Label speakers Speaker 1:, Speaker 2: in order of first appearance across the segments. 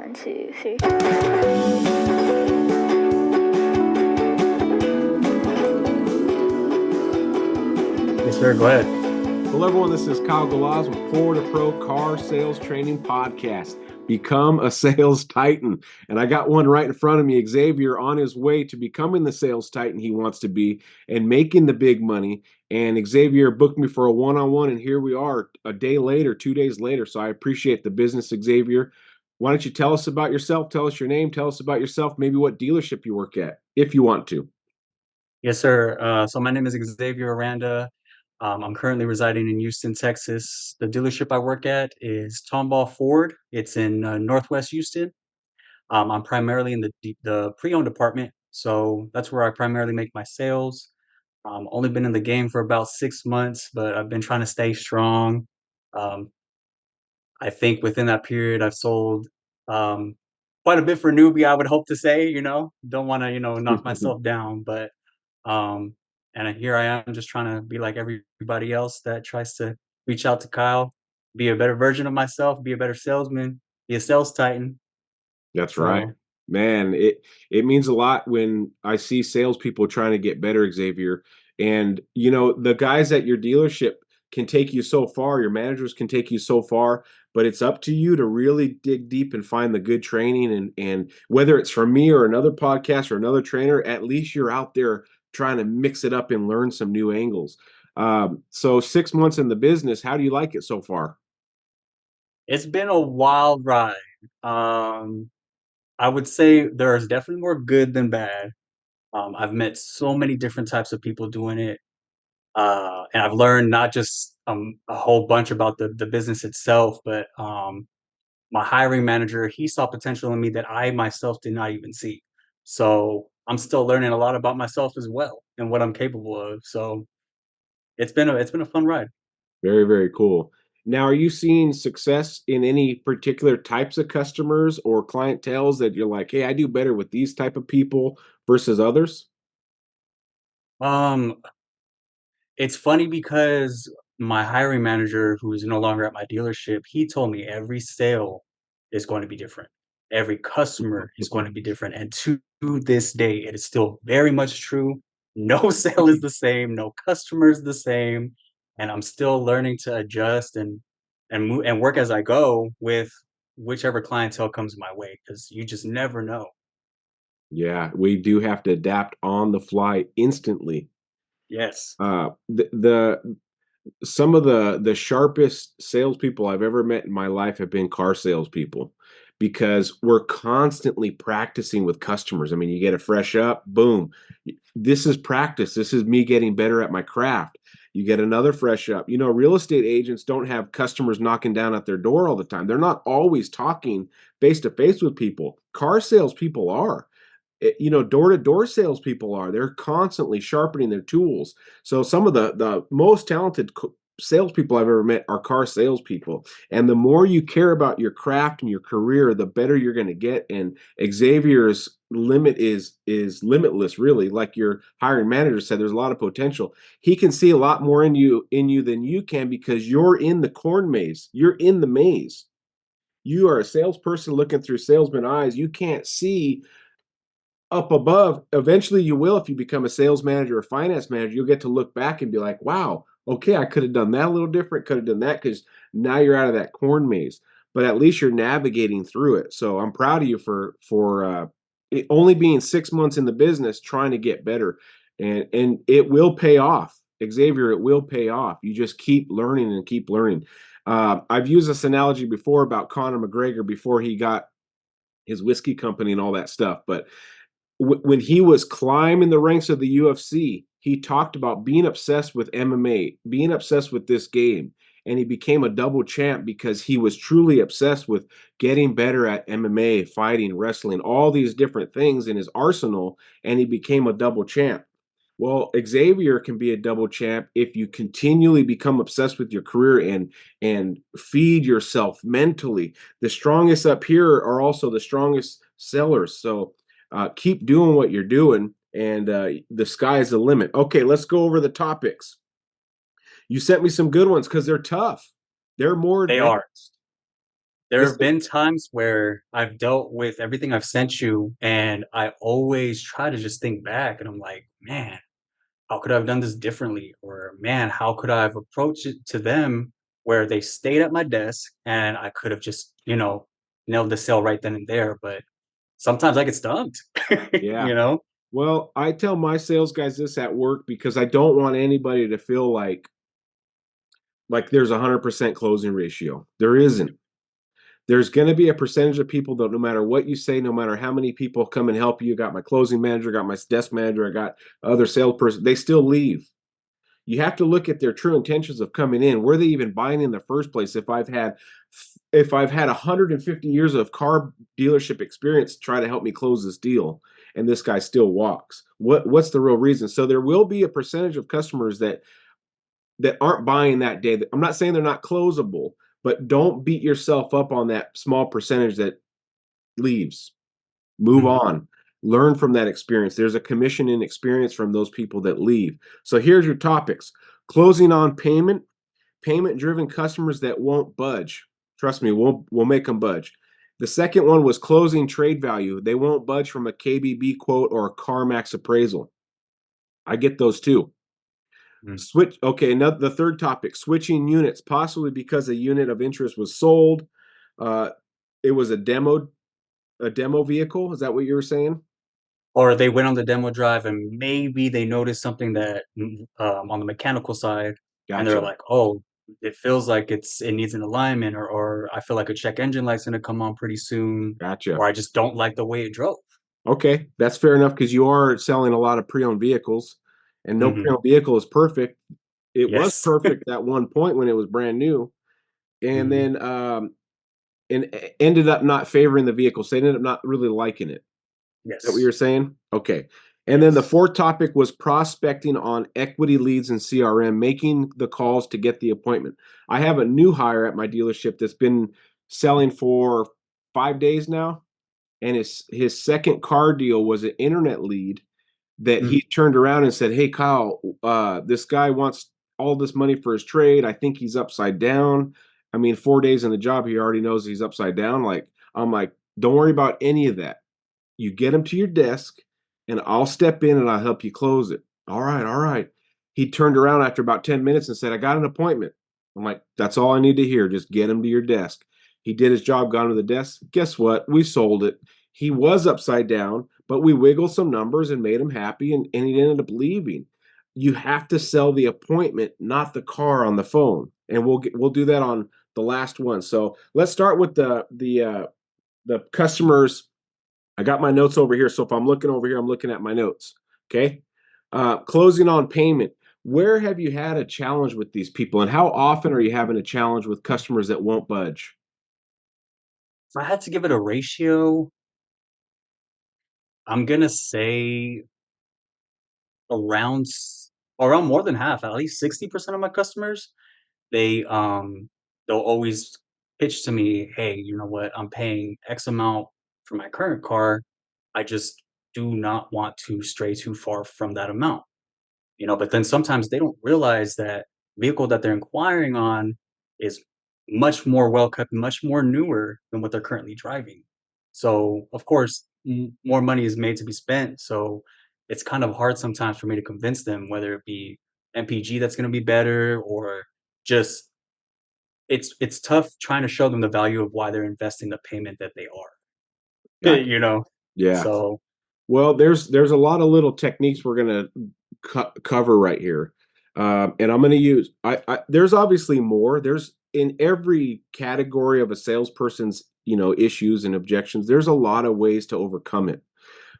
Speaker 1: 1, 2, 3.
Speaker 2: Yes, sir. Go ahead.
Speaker 3: Hello, everyone. This is Kyle Galaz with Poor2Pro Car Sales Training Podcast. Become a sales titan. And I got one right in front of me, Xavier, on his way to becoming the sales titan he wants to be and making the big money. And Xavier booked me for a one-on-one, and here we are a day later, 2 days later. So I appreciate the business, Xavier. Why don't you tell us about yourself? Tell us your name. Tell us about yourself, maybe what dealership you work at, if you want to.
Speaker 2: Yes, sir. So my name is Xsavier Aranda. I'm currently residing in Houston, Texas. The dealership I work at is Tomball Ford. It's in Northwest Houston. I'm primarily in the pre-owned department, so that's where I primarily make my sales. Only been in the game for about 6 months, but I've been trying to stay strong. Um, I think within that period, I've sold um, quite a bit for newbie. I would hope to say, don't want to, knock myself down, but Um, and here I am just trying to be like everybody else that tries to reach out to Kyle, be a better version of myself, be a better salesman, be a sales titan.
Speaker 3: That's right.
Speaker 2: So
Speaker 3: Man, it means a lot when I see salespeople trying to get better, Xavier. And the guys at your dealership can take you so far, your managers can take you so far, but it's up to you to really dig deep and find the good training. And whether it's from me or another podcast or another trainer, at least you're out there trying to mix it up and learn some new angles. So 6 months in the business, how do you like it so far?
Speaker 2: it's been a wild ride. Um, I would say there's definitely more good than bad. I've met so many different types of people doing it. And I've learned not just a whole bunch about the business itself, but my hiring manager, he saw potential in me that I myself did not even see. So I'm still learning a lot about myself as well and what I'm capable of. So it's been a fun ride.
Speaker 3: Very, very cool. Now, are you seeing success in any particular types of customers or clienteles that you're like, hey, I do better with these type of people versus others?
Speaker 2: Um, it's funny because my hiring manager, who's no longer at my dealership, he told me every sale is going to be different. Every customer is going to be different. And to this day, it is still very much true. No sale is the same, no customer is the same. And I'm still learning to adjust and work as I go with whichever clientele comes my way, because you just never know.
Speaker 3: Yeah, we do have to adapt on the fly instantly.
Speaker 2: Yes.
Speaker 3: The some of the sharpest salespeople I've ever met in my life have been car salespeople because we're constantly practicing with customers. I mean, you get a fresh up, boom. This is practice. This is me getting better at my craft. You get another fresh up. Real estate agents don't have customers knocking down at their door all the time. They're not always talking face to face with people. Car salespeople are. Door-to-door salespeople are. They're constantly sharpening their tools. So some of the most talented salespeople I've ever met are car salespeople. And the more you care about your craft and your career, the better you're going to get. And Xavier's limit is limitless, really. Like your hiring manager said, there's a lot of potential. He can see a lot more in you than you can because you're in the corn maze. You're in the maze. You are a salesperson looking through salesman eyes. You can't see up above. Eventually you will. If you become a sales manager or finance manager, you'll get to look back and be like, wow, okay, I could have done that a little different, could have done that, because now you're out of that corn maze. But at least you're navigating through it. So I'm proud of you for it only being 6 months in the business, trying to get better. And it will pay off. Xavier, it will pay off. You just keep learning and keep learning. I've used this analogy before about Conor McGregor before he got his whiskey company and all that stuff. But when he was climbing the ranks of the UFC, he talked about being obsessed with MMA, being obsessed with this game. And he became a double champ because he was truly obsessed with getting better at MMA, fighting, wrestling, all these different things in his arsenal. And he became a double champ. Well, Xavier can be a double champ if you continually become obsessed with your career and feed yourself mentally. The strongest up here are also the strongest sellers. So keep doing what you're doing, and the sky's the limit. Okay, let's go over the topics. You sent me some good ones because they're tough. They're more
Speaker 2: They are.
Speaker 3: advanced.
Speaker 2: There
Speaker 3: This
Speaker 2: have been times where I've dealt with everything I've sent you, and I always try to just think back, and I'm like, "Man, how could I have done this differently?" Or, "Man, how could I have approached it to them where they stayed at my desk and I could have just, nailed the sale right then and there." But sometimes I get stumped,
Speaker 3: Yeah.
Speaker 2: you know?
Speaker 3: Well, I tell my sales guys this at work because I don't want anybody to feel like there's a 100% closing ratio. There isn't. There's gonna be a percentage of people that no matter what you say, no matter how many people come and help you, got my closing manager, got my desk manager, I got other salesperson, they still leave. You have to look at their true intentions of coming in. Were they even buying in the first place? If I've had 150 years of car dealership experience try to help me close this deal and this guy still walks, what's the real reason? So there will be a percentage of customers that aren't buying that day. I'm not saying they're not closable, but don't beat yourself up on that small percentage that leaves. Move
Speaker 2: Mhm,
Speaker 3: on. Learn from that experience. There's a commission in experience from those people that leave. So here's your topics. Closing on payment, payment driven customers that won't budge. Trust me, we'll make them budge. The second one was closing trade value. They won't budge from a KBB quote or a CarMax appraisal. I get those too.
Speaker 2: mm.
Speaker 3: Switch. Okay, now the third topic: switching units, possibly because a unit of interest was sold. Uh, it was a demo vehicle. Is that what you were saying?
Speaker 2: Or they went on the demo drive and maybe they noticed something that, on the mechanical side, and they're
Speaker 3: Gotcha.
Speaker 2: like, "Oh, it feels like it needs an alignment," or "I feel like a check engine light's gonna come on pretty soon,"
Speaker 3: Gotcha.
Speaker 2: or "I just don't like the way it drove."
Speaker 3: Okay, that's fair enough because you are selling a lot of pre-owned vehicles, and no
Speaker 2: Mhm.
Speaker 3: pre-owned vehicle is perfect. It was
Speaker 2: Yes.
Speaker 3: perfect at one point when it was brand new, and
Speaker 2: Mhm.
Speaker 3: then ended up not favoring the vehicle. So they ended up not really liking it. Is that what
Speaker 2: Yes.
Speaker 3: you're saying? Okay. And then the
Speaker 2: Yes.
Speaker 3: fourth topic was prospecting on equity leads and CRM, making the calls to get the appointment. I have a new hire at my dealership that's been selling for 5 days now, and his second car deal was an internet lead that
Speaker 2: Mm.
Speaker 3: he turned around and said, "Hey, Kyle, this guy wants all this money for his trade. I think he's upside down." I mean, 4 days in the job, he already knows he's upside down. Like, I'm like, don't worry about any of that. You get him to your desk, and I'll step in and I'll help you close it. All right, all right. He turned around after about 10 minutes and said, I got an appointment. I'm like, that's all I need to hear. Just get him to your desk. He did his job, got him to the desk. Guess what? We sold it. He was upside down, but we wiggled some numbers and made him happy, and he ended up leaving. You have to sell the appointment, not the car on the phone. And we'll do that on the last one. So let's start with the customers. I got my notes over here. So if I'm looking over here, I'm looking at my notes. Okay. Closing on payment. Where have you had a challenge with these people, and how often are you having a challenge with customers that won't budge?
Speaker 2: If I had to give it a ratio, I'm gonna say around around more than half, at least 60% of my customers, they, they'll always pitch to me, "Hey, you know what? I'm paying X amount for my current car. I just do not want to stray too far from that amount." But then sometimes they don't realize that vehicle that they're inquiring on is much more well kept, much more newer than what they're currently driving. So, of course, more money is made to be spent. So, it's kind of hard sometimes for me to convince them, whether it be MPG that's going to be better, or just it's tough trying to show them the value of why they're investing the payment that they are.
Speaker 3: Gotcha.
Speaker 2: you know.
Speaker 3: Yeah.
Speaker 2: So,
Speaker 3: Well, there's a lot of little techniques we're gonna cover right here, and I'm gonna use. There's obviously more. There's in every category of a salesperson's issues and objections. There's a lot of ways to overcome it.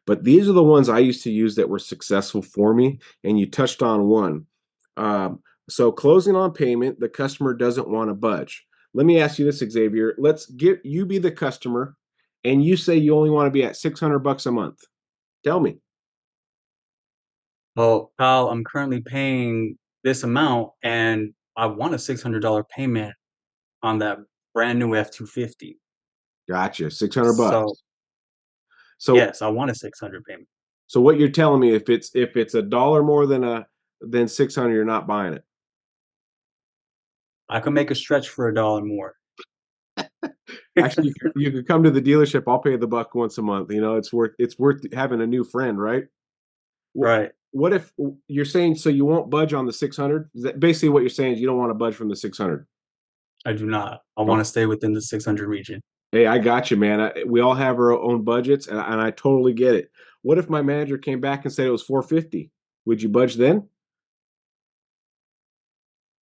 Speaker 3: But these are the ones I used to use that were successful for me, and you touched on one. So closing on payment, the customer doesn't want to budge. Let me ask you this, Xavier. Let's get you be the customer, and you say you only want to be at $600 a month. Tell me.
Speaker 2: well, Kyle, I'm currently paying this amount and I want a $600 payment on that brand new F-250.
Speaker 3: Gotcha. 600
Speaker 2: So,
Speaker 3: bucks. So
Speaker 2: yes, I want a 600 payment.
Speaker 3: so what you're telling me, if it's a dollar more than 600, you're not buying it.
Speaker 2: I could make a stretch for a dollar more.
Speaker 3: Actually, you could come to the dealership. I'll pay the buck once a month. You know, it's worth having a new friend, right? What
Speaker 2: Right.
Speaker 3: what if you're saying so you won't budge on the 600? Is that basically what you're saying is you don't want to budge from the 600?
Speaker 2: I do not. I want to
Speaker 3: Okay.
Speaker 2: stay within the 600 region.
Speaker 3: Hey, I got you, man. We all have our own budgets, and I totally get it. What if my manager came back and said it was 450? Would you budge then?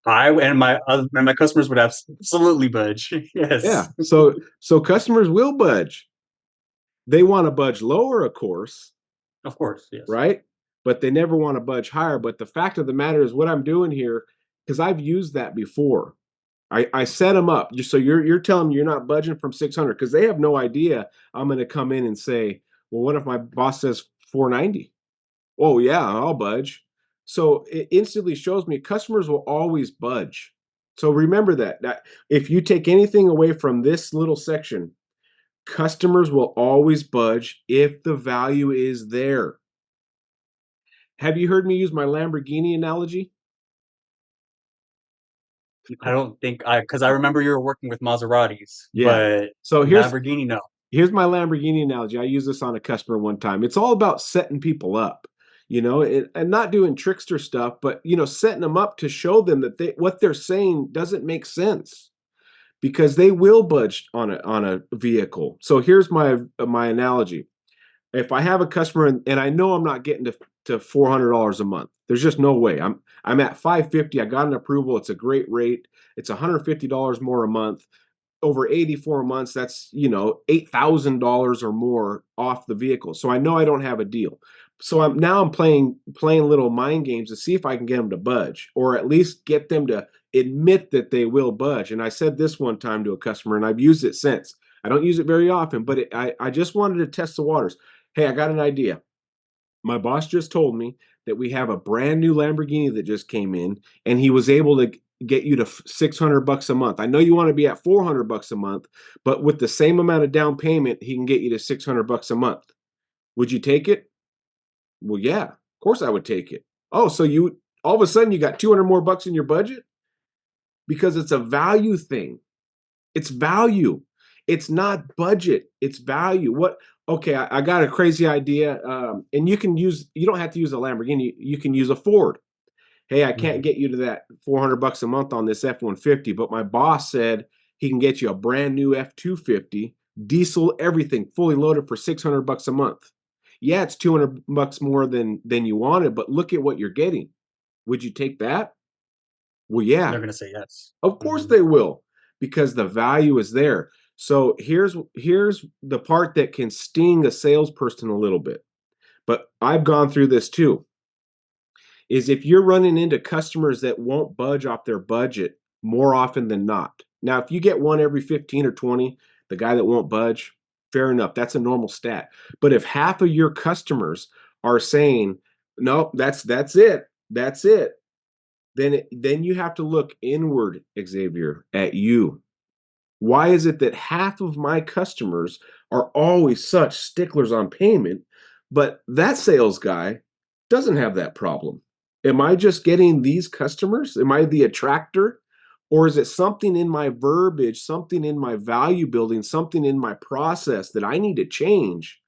Speaker 2: I and my customers would absolutely budge.
Speaker 3: Yeah.
Speaker 2: Yes.
Speaker 3: So customers will budge. They want to budge lower, of course,
Speaker 2: Of course, yes.
Speaker 3: right? But they never want to budge higher. But the fact of the matter is, what I'm doing here, because I've used that before. I set them up just so you're telling them you're not budging from 600 because they have no idea I'm going to come in and say, well, what if my boss says 490? Oh yeah, I'll budge. So it instantly shows me customers will always budge. So remember that if you take anything away from this little section, customers will always budge if the value is there. Have you heard me use my Lamborghini analogy?
Speaker 2: I don't think because I remember you were working with Maseratis,
Speaker 3: Yeah.
Speaker 2: but
Speaker 3: So
Speaker 2: Lamborghini, no.
Speaker 3: here's my Lamborghini analogy. I used this on a customer one time. It's all about setting people up, and not doing trickster stuff, but setting them up to show them that what they're saying doesn't make sense because they will budge on a vehicle. So here's my analogy. If I have a customer and I know I'm not getting to $400 a month, there's just no way. I'm at 550. I got an approval. It's a great rate. It's $150 more a month over 84 months, that's $8,000 or more off the vehicle. So I know I don't have a deal. So I'm playing little mind games to see if I can get them to budge, or at least get them to admit that they will budge. And I said this one time to a customer, and I've used it since. I don't use it very often, but I just wanted to test the waters. Hey, I got an idea. My boss just told me that we have a brand new Lamborghini that just came in, and he was able to get you to $600 a month. I know you want to be at $400 a month, but with the same amount of down payment, he can get you to $600 a month. Would you take it? Well, yeah, of course I would take it. Oh, so you all of a sudden you got 200 more bucks in your budget because it's a value thing. It's value. It's not budget. It's value. What? Okay, I got a crazy idea, and you don't have to use a Lamborghini. You can use a Ford. Hey, I can't
Speaker 2: Mhm.
Speaker 3: get you to that $400 a month on this F-150, but my boss said he can get you a brand new F-250, diesel, everything, fully loaded for $600 a month. Yeah, it's $200 more than you wanted, but look at what you're getting. Would you take that? Well,
Speaker 2: They're
Speaker 3: yeah,
Speaker 2: gonna say yes.
Speaker 3: of course
Speaker 2: Mhm.
Speaker 3: they will, because the value is there. So here's the part that can sting a salesperson a little bit. But I've gone through this too. Is if you're running into customers that won't budge off their budget more often than not. Now, if you get one every 15 or 20, the guy that won't budge, fair enough. That's a normal stat. But if half of your customers are saying, "No, that's it. That's it." Then you have to look inward, Xavier, at you. Why is it that half of my customers are always such sticklers on payment, but that sales guy doesn't have that problem? Am I just getting these customers? Am I the attractor? Or is it something in my verbiage, something in my value building, something in my process that I need to change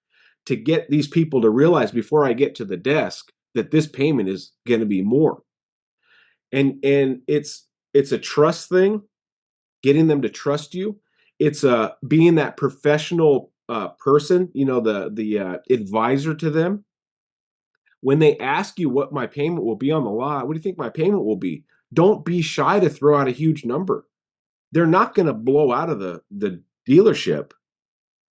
Speaker 3: to get these people to realize before I get to the desk that this payment is going to be more? And it's a trust thing, getting them to trust you. It's being that professional person, the advisor to them. When they ask you what my payment will be on the lot, what do you think my payment will be? Don't be shy to throw out a huge number. They're not going to blow out of the dealership.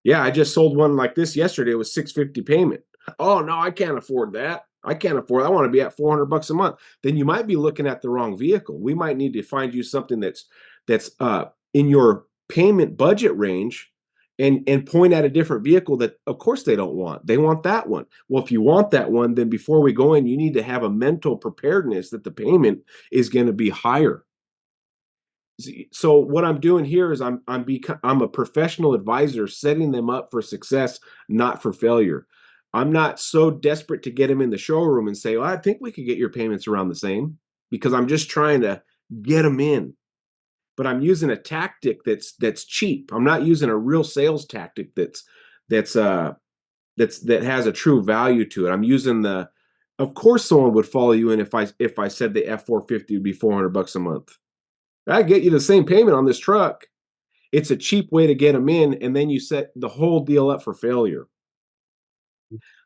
Speaker 3: Yeah, I just sold one like this yesterday. It was 650 payment. Oh no, I can't afford that. I can't afford. I want to be at $400 a month. Then you might be looking at the wrong vehicle. We might need to find you something that's in your payment budget range, and point at a different vehicle that of course they don't want. They want that one. Well, if you want that one, then before we go in, you need to have a mental preparedness that the payment is going to be higher. So what I'm doing here is I'm a professional advisor setting them up for success, not for failure. I'm not so desperate to get them in the showroom and say, well, I think we could get your payments around the same, because I'm just trying to get them in. but I'm using a tactic that's cheap. I'm not using a real sales tactic that's that has a true value to it. I'm using the of course someone would follow you in if I said the F450 would be $400 a month. I get you the same payment on this truck. It's a cheap way to get them in, and then you set the whole deal up for failure.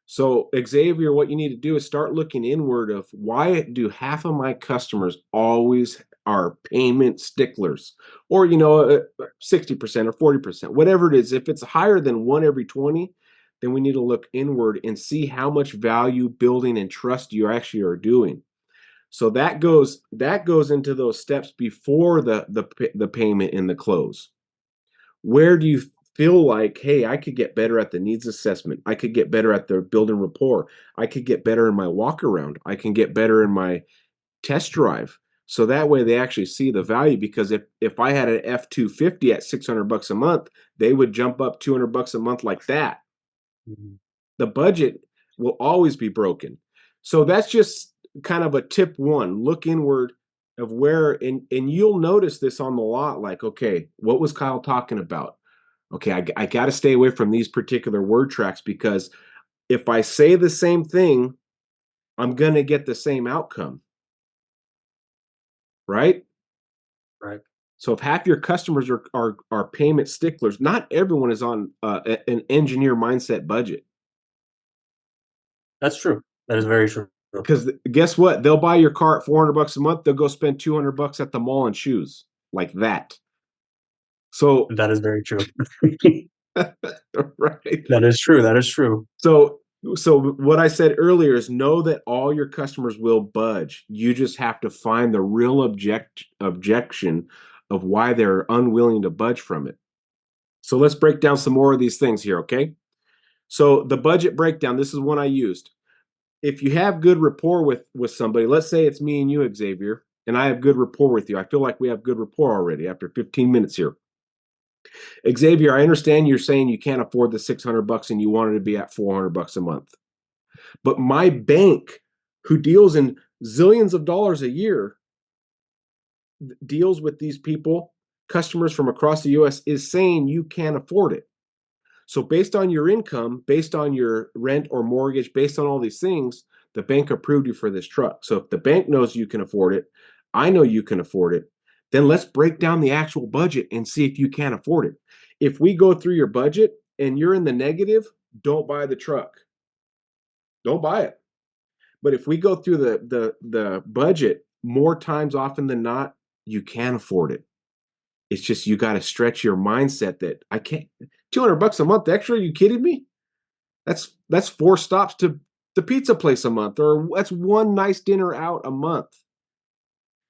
Speaker 3: So, Xavier, what you need to do is start looking inward of why do half of my customers always are payment sticklers, or 60% or 40%, whatever it is. If it's higher than 1 every 20, then we need to look inward and see how much value building and trust you actually are doing. So that goes into those steps before the payment and the close. Where do you feel like, hey, I could get better at the needs assessment, I could get better at the building rapport, I could get better in my walk around, I can get better in my test drive, so that way they actually see the value. Because if I had an F250 at $600 a month, they would jump up $200 a month like that.
Speaker 2: Mhm.
Speaker 3: The budget will always be broken. So that's just kind of a tip one. Look inward of where, and you'll notice this on the lot, like, okay, what was Kyle talking about? Okay, I got to stay away from these particular word tracks, because if I say the same thing, I'm going to get the same outcome, right?
Speaker 2: Right.
Speaker 3: So if half your customers are payment sticklers, not everyone is on an engineer mindset budget.
Speaker 2: That's true. That is very true.
Speaker 3: Because guess what? They'll buy your car at $400 a month. They'll go spend $200 at the mall on shoes like that. So,
Speaker 2: That is very true.
Speaker 3: right.
Speaker 2: That is true. That is true.
Speaker 3: So, so what I said earlier is know that all your customers will budge. You just have to find the real objection of why they're unwilling to budge from it. So let's break down some more of these things here, okay? So the budget breakdown, this is one I used. If you have good rapport with somebody, let's say it's me and you, Xavier, and I have good rapport with you. I feel like we have good rapport already after 15 minutes here. Xavier, I understand you're saying you can't afford the $600 and you wanted to be at $400 a month. But my bank, who deals in zillions of dollars a year, deals with these people, customers from across the US, is saying you can't afford it. So based on your income, based on your rent or mortgage, based on all these things, the bank approved you for this truck. So if the bank knows you can afford it, I know you can afford it, then let's break down the actual budget and see if you can afford it. If we go through your budget and you're in the negative, don't buy the truck. Don't buy it. But if we go through the budget, more times often than not, you can afford it. It's just you got to stretch your mindset that I can't. $200 a month extra? Are you kidding me? That's 4 stops to the pizza place a month, or that's one nice dinner out a month.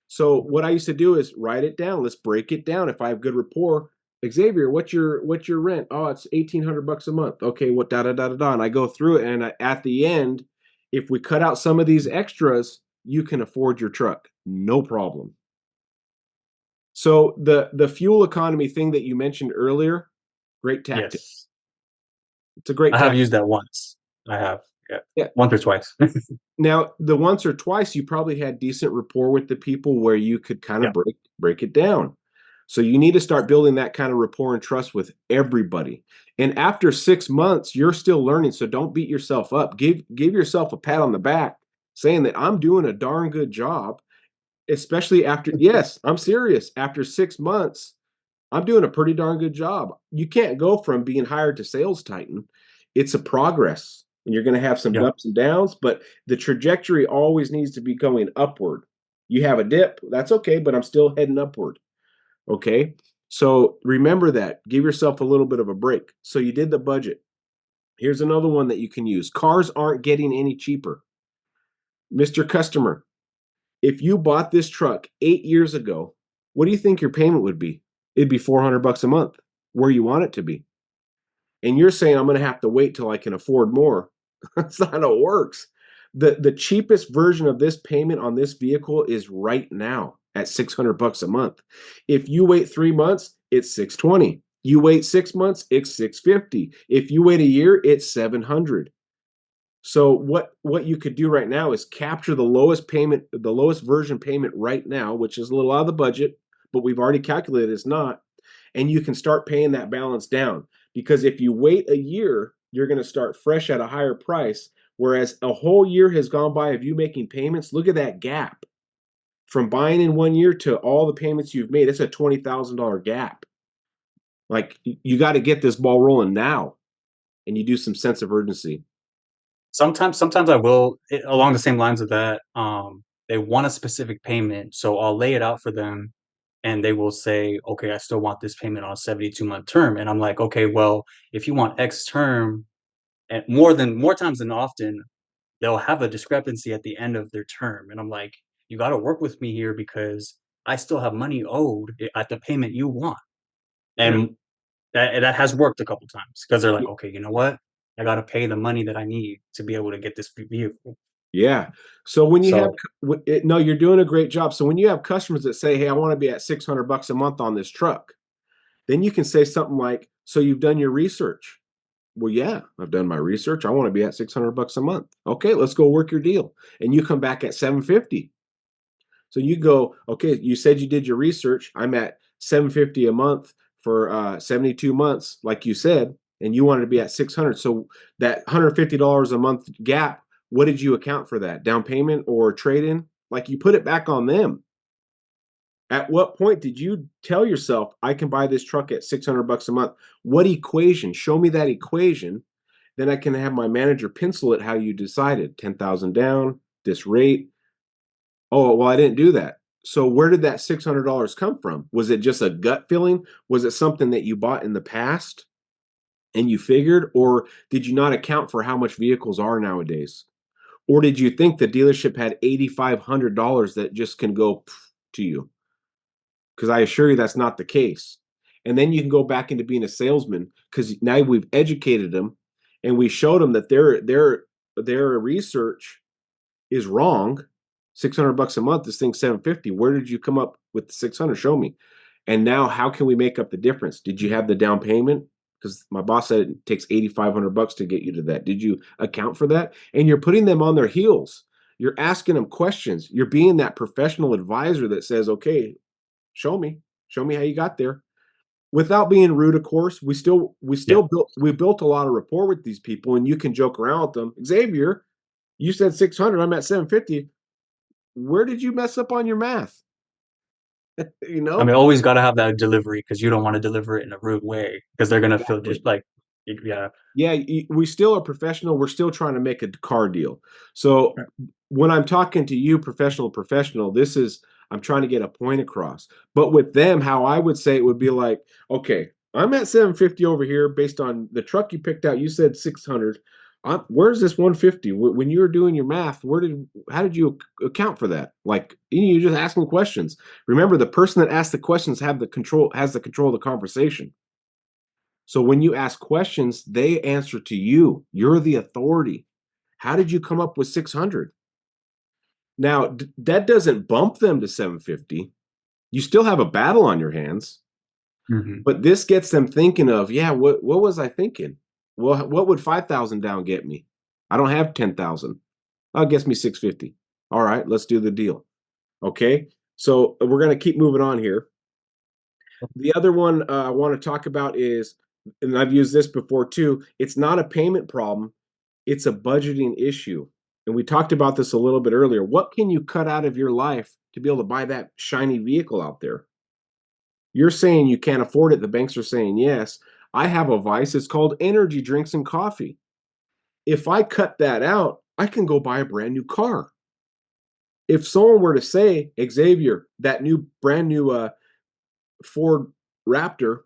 Speaker 3: So what I used to do is write it down. Let's break it down. If I have good rapport, Xavier, what's your rent? Oh, it's $1,800 a month. Okay, what da da da da da. And I go through it, and at the end, if we cut out some of these extras, you can afford your truck, no problem. So the fuel economy thing that you mentioned earlier, great tactic.
Speaker 2: Yes.
Speaker 3: It's a great
Speaker 2: I have
Speaker 3: tactic.
Speaker 2: used that once. I have. Yeah.
Speaker 3: Yeah.
Speaker 2: Once or twice.
Speaker 3: Now, the once or twice you probably had decent rapport with the people where you could kind
Speaker 2: Yeah.
Speaker 3: of break it down. So you need to start building that kind of rapport and trust with everybody. And after 6 months, you're still learning. So don't beat yourself up. Give yourself a pat on the back saying that I'm doing a darn good job, especially after, yes, I'm serious. After 6 months, I'm doing a pretty darn good job. You can't go from being hired to sales titan. It's a progress, and you're going to have some
Speaker 2: Yeah.
Speaker 3: ups and downs, but the trajectory always needs to be going upward. You have a dip, that's okay, but I'm still heading upward. Okay. So remember that. Give yourself a little bit of a break. So you did the budget. Here's another one that you can use. Cars aren't getting any cheaper. Mr. Customer, if you bought this truck 8 years ago, what do you think your payment would be? It'd be $400 a month, where you want it to be. And you're saying I'm going to have to wait till I can afford more. That's not how it works. The cheapest version of this payment on this vehicle is right now at $600 a month. If you wait 3 months, it's $620. You wait 6 months, it's $650. If you wait a year, it's $700. So what you could do right now is capture the lowest version payment right now, which is a little out of the budget, but we've already calculated it's not. And you can start paying that balance down. Because if you wait a year, you're going to start fresh at a higher price. Whereas a whole year has gone by of you making payments. Look at that gap from buying in 1 year to all the payments you've made. It's a $20,000 gap. Like you got to get this ball rolling now, and you do some sense of urgency.
Speaker 2: Sometimes I will along the same lines of that. They want a specific payment, so I'll lay it out for them, and they will say, "Okay, I still want this payment on a 72-month term." And I'm like, "Okay, well, if you want X term," and more times than often, they'll have a discrepancy at the end of their term, and I'm like, "You got to work with me here because I still have money owed at the payment you want."
Speaker 3: Yeah.
Speaker 2: And that has worked a couple times because 'cause they're like, "Okay, you know what? I gotta pay the money that I need to be able to get this vehicle."
Speaker 3: Yeah. So when you have
Speaker 2: So
Speaker 3: no, you're doing a great job. So when you have customers that say, "Hey, I want to be at $600 a month on this truck," then you can say something like, "So you've done your research?" Well, yeah, I've done my research. I want to be at $600 a month. Okay, let's go work your deal. And you come back at 750. So you go, okay, you said you did your research. I'm at 750 a month for 72 months, like you said, and you wanted to be at 600. So that $150 a month gap, what did you account for that? Down payment or trade in? Like you put it back on them. At what point did you tell yourself, I can buy this truck at $600 a month? What equation? Show me that equation. Then I can have my manager pencil it how you decided 10,000 down, this rate. Oh, well, I didn't do that. So where did that $600 come from? Was it just a gut feeling? Was it something that you bought in the past and you figured? Or did you not account for how much vehicles are nowadays? Or did you think the dealership had $8,500 that just can go to you? Because I assure you that's not the case. And then you can go back into being a salesman because now we've educated them and we showed them that their research is wrong. $600 a month, this thing's 750. Where did you come up with the 600? Show me. And now how can we make up the difference? Did you have the down payment? Because my boss said it takes $8,500 to get you to that. Did you account for that? And you're putting them on their heels. You're asking them questions. You're being that professional advisor that says, okay, show me how you got there. Without being rude, of course,
Speaker 2: yeah.
Speaker 3: we built a lot of rapport with these people, and you can joke around with them. Xavier, you said 600, I'm at 750. Where did you mess up on your math? You
Speaker 2: I
Speaker 3: know?
Speaker 2: mean, always gotta have that delivery because you don't wanna deliver it in a rude way because 'cause they're gonna feel
Speaker 3: Exactly.
Speaker 2: just like yeah.
Speaker 3: Yeah, we still are professional. We're still trying to make a car deal. So
Speaker 2: Right.
Speaker 3: when I'm talking to you, professional, this is I'm trying to get a point across. But with them, how I would say it would be like, okay, I'm at 750 over here based on the truck you picked out. You said 600. Where's this 150? When you were doing your math, how did you account for that? Like you just asking questions. Remember, the person that asked the questions has the control of the conversation. So when you ask questions, they answer to you. You're the authority. How did you come up with 600? Now, that doesn't bump them to 750. You still have a battle on your hands,
Speaker 2: Mhm.
Speaker 3: but this gets them thinking of, yeah, what was I thinking? Well, what would 5,000 down get me? I don't have 10,000. Oh, it gets me 650. All right, let's do the deal. Okay. So we're going to keep moving on here. The other one I want to talk about is, and I've used this before too, it's not a payment problem, it's a budgeting issue. And we talked about this a little bit earlier. What can you cut out of your life to be able to buy that shiny vehicle out there? You're saying you can't afford it. The banks are saying yes. I have a vice. It's called energy drinks and coffee. If I cut that out, I can go buy a brand new car. If someone were to say, Xavier, that new brand new Ford Raptor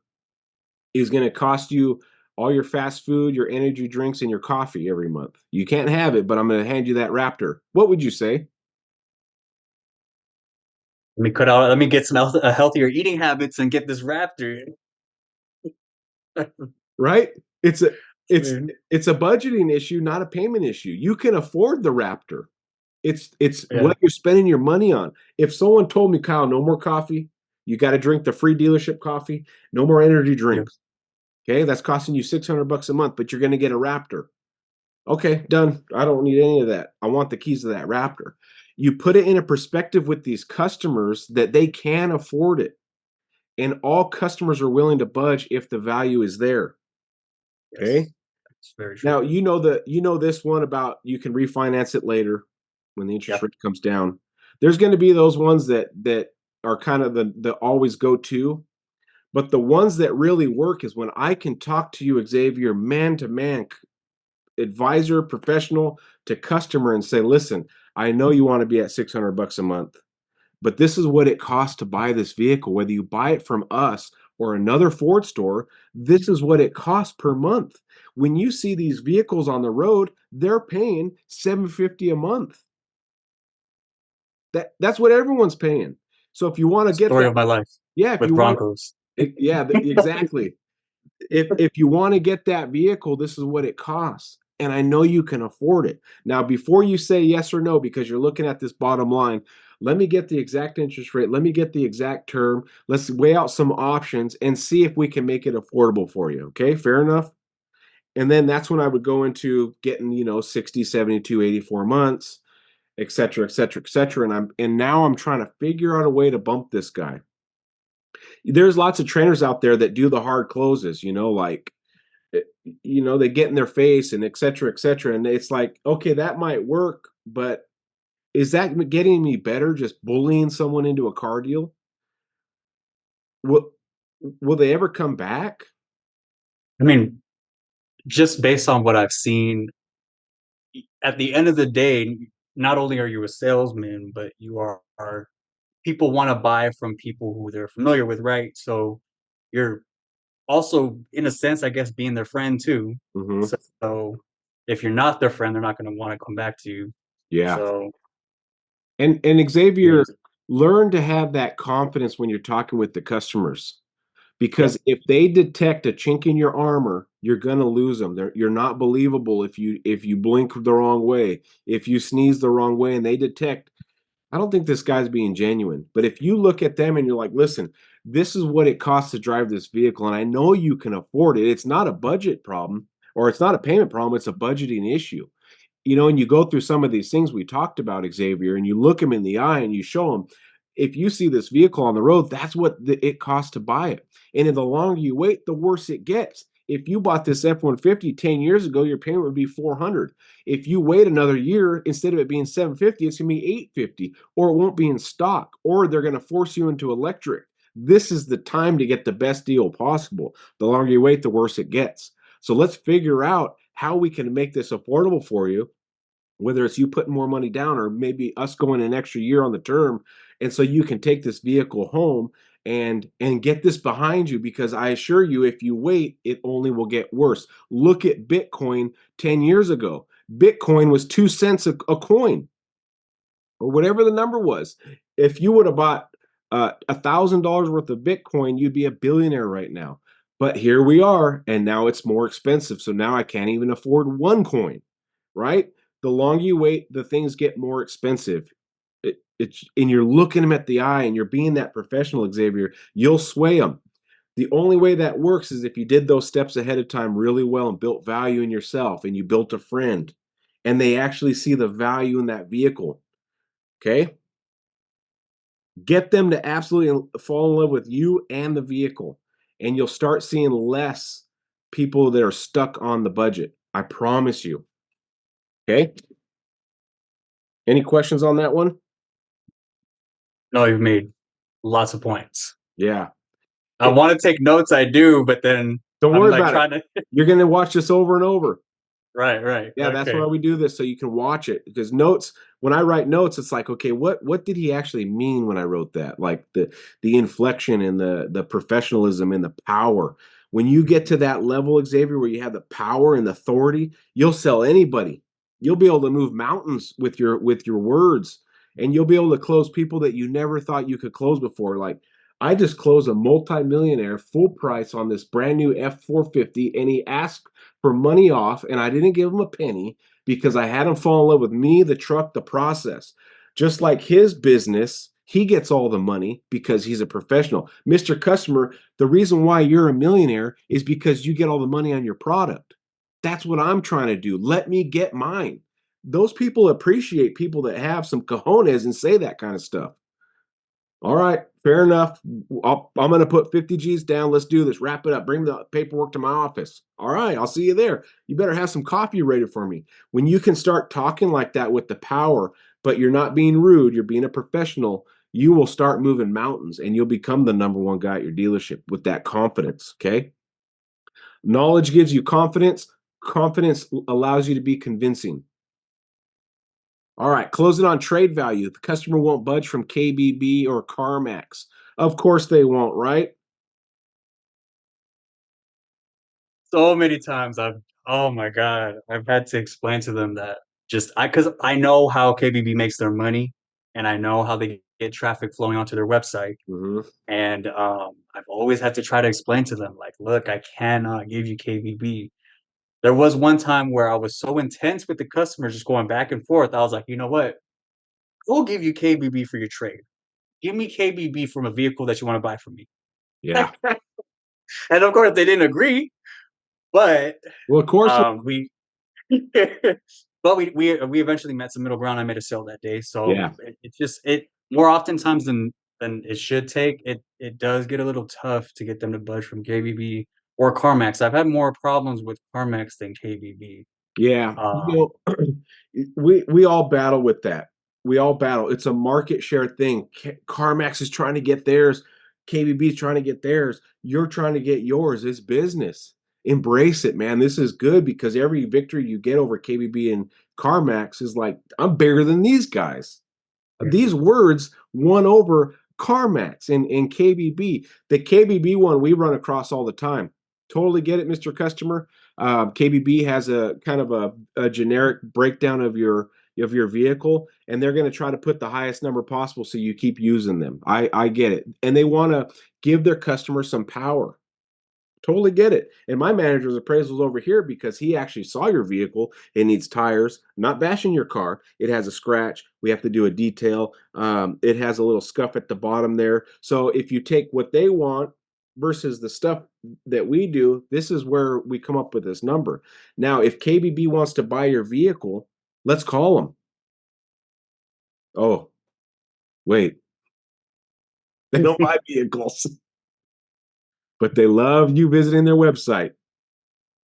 Speaker 3: is going to cost you all your fast food, your energy drinks, and your coffee every month. You can't have it, but I'm going to hand you that Raptor. What would you say?
Speaker 2: Let me get some healthier eating habits and get this Raptor.
Speaker 3: Right? It's a it's
Speaker 2: Mhm.
Speaker 3: it's a budgeting issue, not a payment issue. You can afford the Raptor. It's
Speaker 2: Yeah,
Speaker 3: what you're spending your money on. If someone told me, Kyle, no more coffee, you got to drink the free dealership coffee, no more energy
Speaker 2: yeah.
Speaker 3: drinks. Okay, that's costing you $600 a month, but you're going to get a Raptor. Okay, done. I don't need any of that. I want the keys to that Raptor. You put it in a perspective with these customers that they can afford it. and all customers are willing to budge if the value is there. Okay.
Speaker 2: Yes. That's very true.
Speaker 3: Now you know this one about you can refinance it later when the interest
Speaker 2: Yep.
Speaker 3: rate comes down. There's going to be those ones that are kind of the always go to, but the ones that really work is when I can talk to you, Xavier, man to man, advisor, professional to customer, and say, listen, I know you want to be at $600 a month, but this is what it costs to buy this vehicle. Whether you buy it from us or another Ford store, this is what it costs per month. When you see these vehicles on the road, they're paying $750 a month. That's what everyone's paying. So if you want to get
Speaker 2: Story
Speaker 3: that,
Speaker 2: of my life
Speaker 3: yeah, if
Speaker 2: with
Speaker 3: you want
Speaker 2: Broncos.
Speaker 3: it, yeah, exactly. If you want to get that vehicle, this is what it costs. And I know you can afford it. Now, before you say yes or no, because you're looking at this bottom line, let me get the exact interest rate. Let me get the exact term. Let's weigh out some options and see if we can make it affordable for you. Okay, fair enough. And then that's when I would go into getting, 60, 72, 84 months, et cetera, et cetera, et cetera. And now I'm trying to figure out a way to bump this guy. There's lots of trainers out there that do the hard closes, like they get in their face and et cetera, et cetera. And it's like, okay, that might work, but is that getting me better just bullying someone into a car deal? Will will they ever come back?
Speaker 2: I mean, just based on what I've seen, at the end of the day, not only are you a salesman, but you are people want to buy from people who they're familiar with, right? So you're also, in a sense, I guess, being their friend too.
Speaker 3: Mhm.
Speaker 2: So if you're not their friend, they're not going to want to come back to you.
Speaker 3: Yeah.
Speaker 2: So
Speaker 3: And
Speaker 2: I
Speaker 3: Xavier,
Speaker 2: mean,
Speaker 3: learn to have that confidence when you're talking with the customers,
Speaker 2: yep.
Speaker 3: because if they detect a chink in your armor, you're gonna lose them. You're not believable if you blink the wrong way, if you sneeze the wrong way, and they detect, I don't think this guy's being genuine. But if you look at them and you're like, listen, this is what it costs to drive this vehicle, and I know you can afford it. It's not a budget problem, or it's not a payment problem, it's a budgeting issue. And you go through some of these things we talked about, Xavier, and you look them in the eye and you show them, if you see this vehicle on the road, that's what it costs to buy it. And in the longer you wait, the worse it gets. If you bought this F-150 10 years ago, your payment would be 400. If you wait another year, instead of it being 750, it's going to be 850, or it won't be in stock, or they're going to force you into electric. This is the time to get the best deal possible. The longer you wait, the worse it gets. So let's figure out how we can make this affordable for you, whether it's you putting more money down or maybe us going an extra year on the term, and so you can take this vehicle home and get this behind you, because I assure you, if you wait, it only will get worse. Look at Bitcoin 10 years ago. Bitcoin was 2 cents a coin, or whatever the number was. If you would have bought $1,000 worth of Bitcoin, you'd be a billionaire right now. But here we are, and now it's more expensive. So now I can't even afford one coin, right? The longer you wait, the things get more expensive. And you're looking them at the eye, and you're being that professional, Xavier. You'll sway them. The only way that works is if you did those steps ahead of time really well and built value in yourself, and you built a friend, and they actually see the value in that vehicle. Okay? Get them to absolutely fall in love with you and the vehicle, and you'll start seeing less people that are stuck on the budget. I promise you. Okay? Any questions on that one?
Speaker 2: No, you've made lots of points.
Speaker 3: Yeah.
Speaker 2: I want to take notes, I do, but then
Speaker 3: Don't
Speaker 2: I'm
Speaker 3: worry
Speaker 2: like
Speaker 3: about it.
Speaker 2: trying to.
Speaker 3: You're going to watch this over and over.
Speaker 2: Right, right.
Speaker 3: Yeah, that's why
Speaker 2: Okay.
Speaker 3: we do this, so you can watch it. Because notes, when I write notes, it's like, okay, what did he actually mean when I wrote that? Like the inflection and the professionalism and the power. When you get to that level, Xavier, where you have the power and the authority, you'll sell anybody. You'll be able to move mountains with your words, and you'll be able to close people that you never thought you could close before. Like, I just closed a multimillionaire full price on this brand new F450, and he asked for money off, and I didn't give him a penny because I had him fall in love with me, the truck, the process. Just like his business, he gets all the money because he's a professional. Mr. Customer, the reason why you're a millionaire is because you get all the money on your product. That's what I'm trying to do. Let me get mine. Those people appreciate people that have some cojones and say that kind of stuff. All right. Fair enough. I'm going to put 50 G's down. Let's do this. Wrap it up. Bring the paperwork to my office. All right, I'll see you there. You better have some coffee ready for me. When you can start talking like that with the power, but you're not being rude, you're being a professional, you will start moving mountains and you'll become the number one guy at your dealership with that confidence. Okay. Knowledge gives you confidence. Confidence allows you to be convincing. All right, close it on trade value. The customer won't budge from KBB or CarMax. Of course they won't, right?
Speaker 2: So many times oh my god, I've had to explain to them that just I because I know how KBB makes their money, and I know how they get traffic flowing onto their website,
Speaker 3: Mhm.
Speaker 2: and, I've always had to try to explain to them, like, "Look, I cannot give you KBB." There was one time where I was so intense with the customer just going back and forth, I was like, "You know what? We'll give you KBB for your trade. Give me KBB from a vehicle that you wanna buy from me."
Speaker 3: Yeah.
Speaker 2: And, of course, they didn't agree, but,
Speaker 3: Well, of course.
Speaker 2: we but we eventually met some middle ground. I made a sale that day, so
Speaker 3: Yeah.
Speaker 2: it's just it more oftentimes than it should take. It does get a little tough to get them to budge from KBB or CarMax. I've had more problems with CarMax than KBB.
Speaker 3: Yeah.
Speaker 2: Um,
Speaker 3: We all battle with that. We all battle. It's a market share thing. CarMax is trying to get theirs. KBB is trying to get theirs. You're trying to get yours. It's business. Embrace it, man. This is good because every victory you get over KBB and CarMax is like, I'm bigger than these guys. These words won over CarMax and KBB. The KBB one we run across all the time. Totally get it, Mr. Customer. KBB has a kind of a generic breakdown of your vehicle, and they're going to try to put the highest number possible so you keep using them. I get it, and they want to give their customers some power. Totally get it. And my manager's appraisal's over here because he actually saw your vehicle. It needs tires. Not bashing your car. It has a scratch. We have to do a detail. It has a little scuff at the bottom there. So if you take what they want versus the stuff that we do, this is where we come up with this number. Now, if KBB wants to buy your vehicle, let's call them. Oh, wait. They don't buy vehicles, but they love you visiting their website.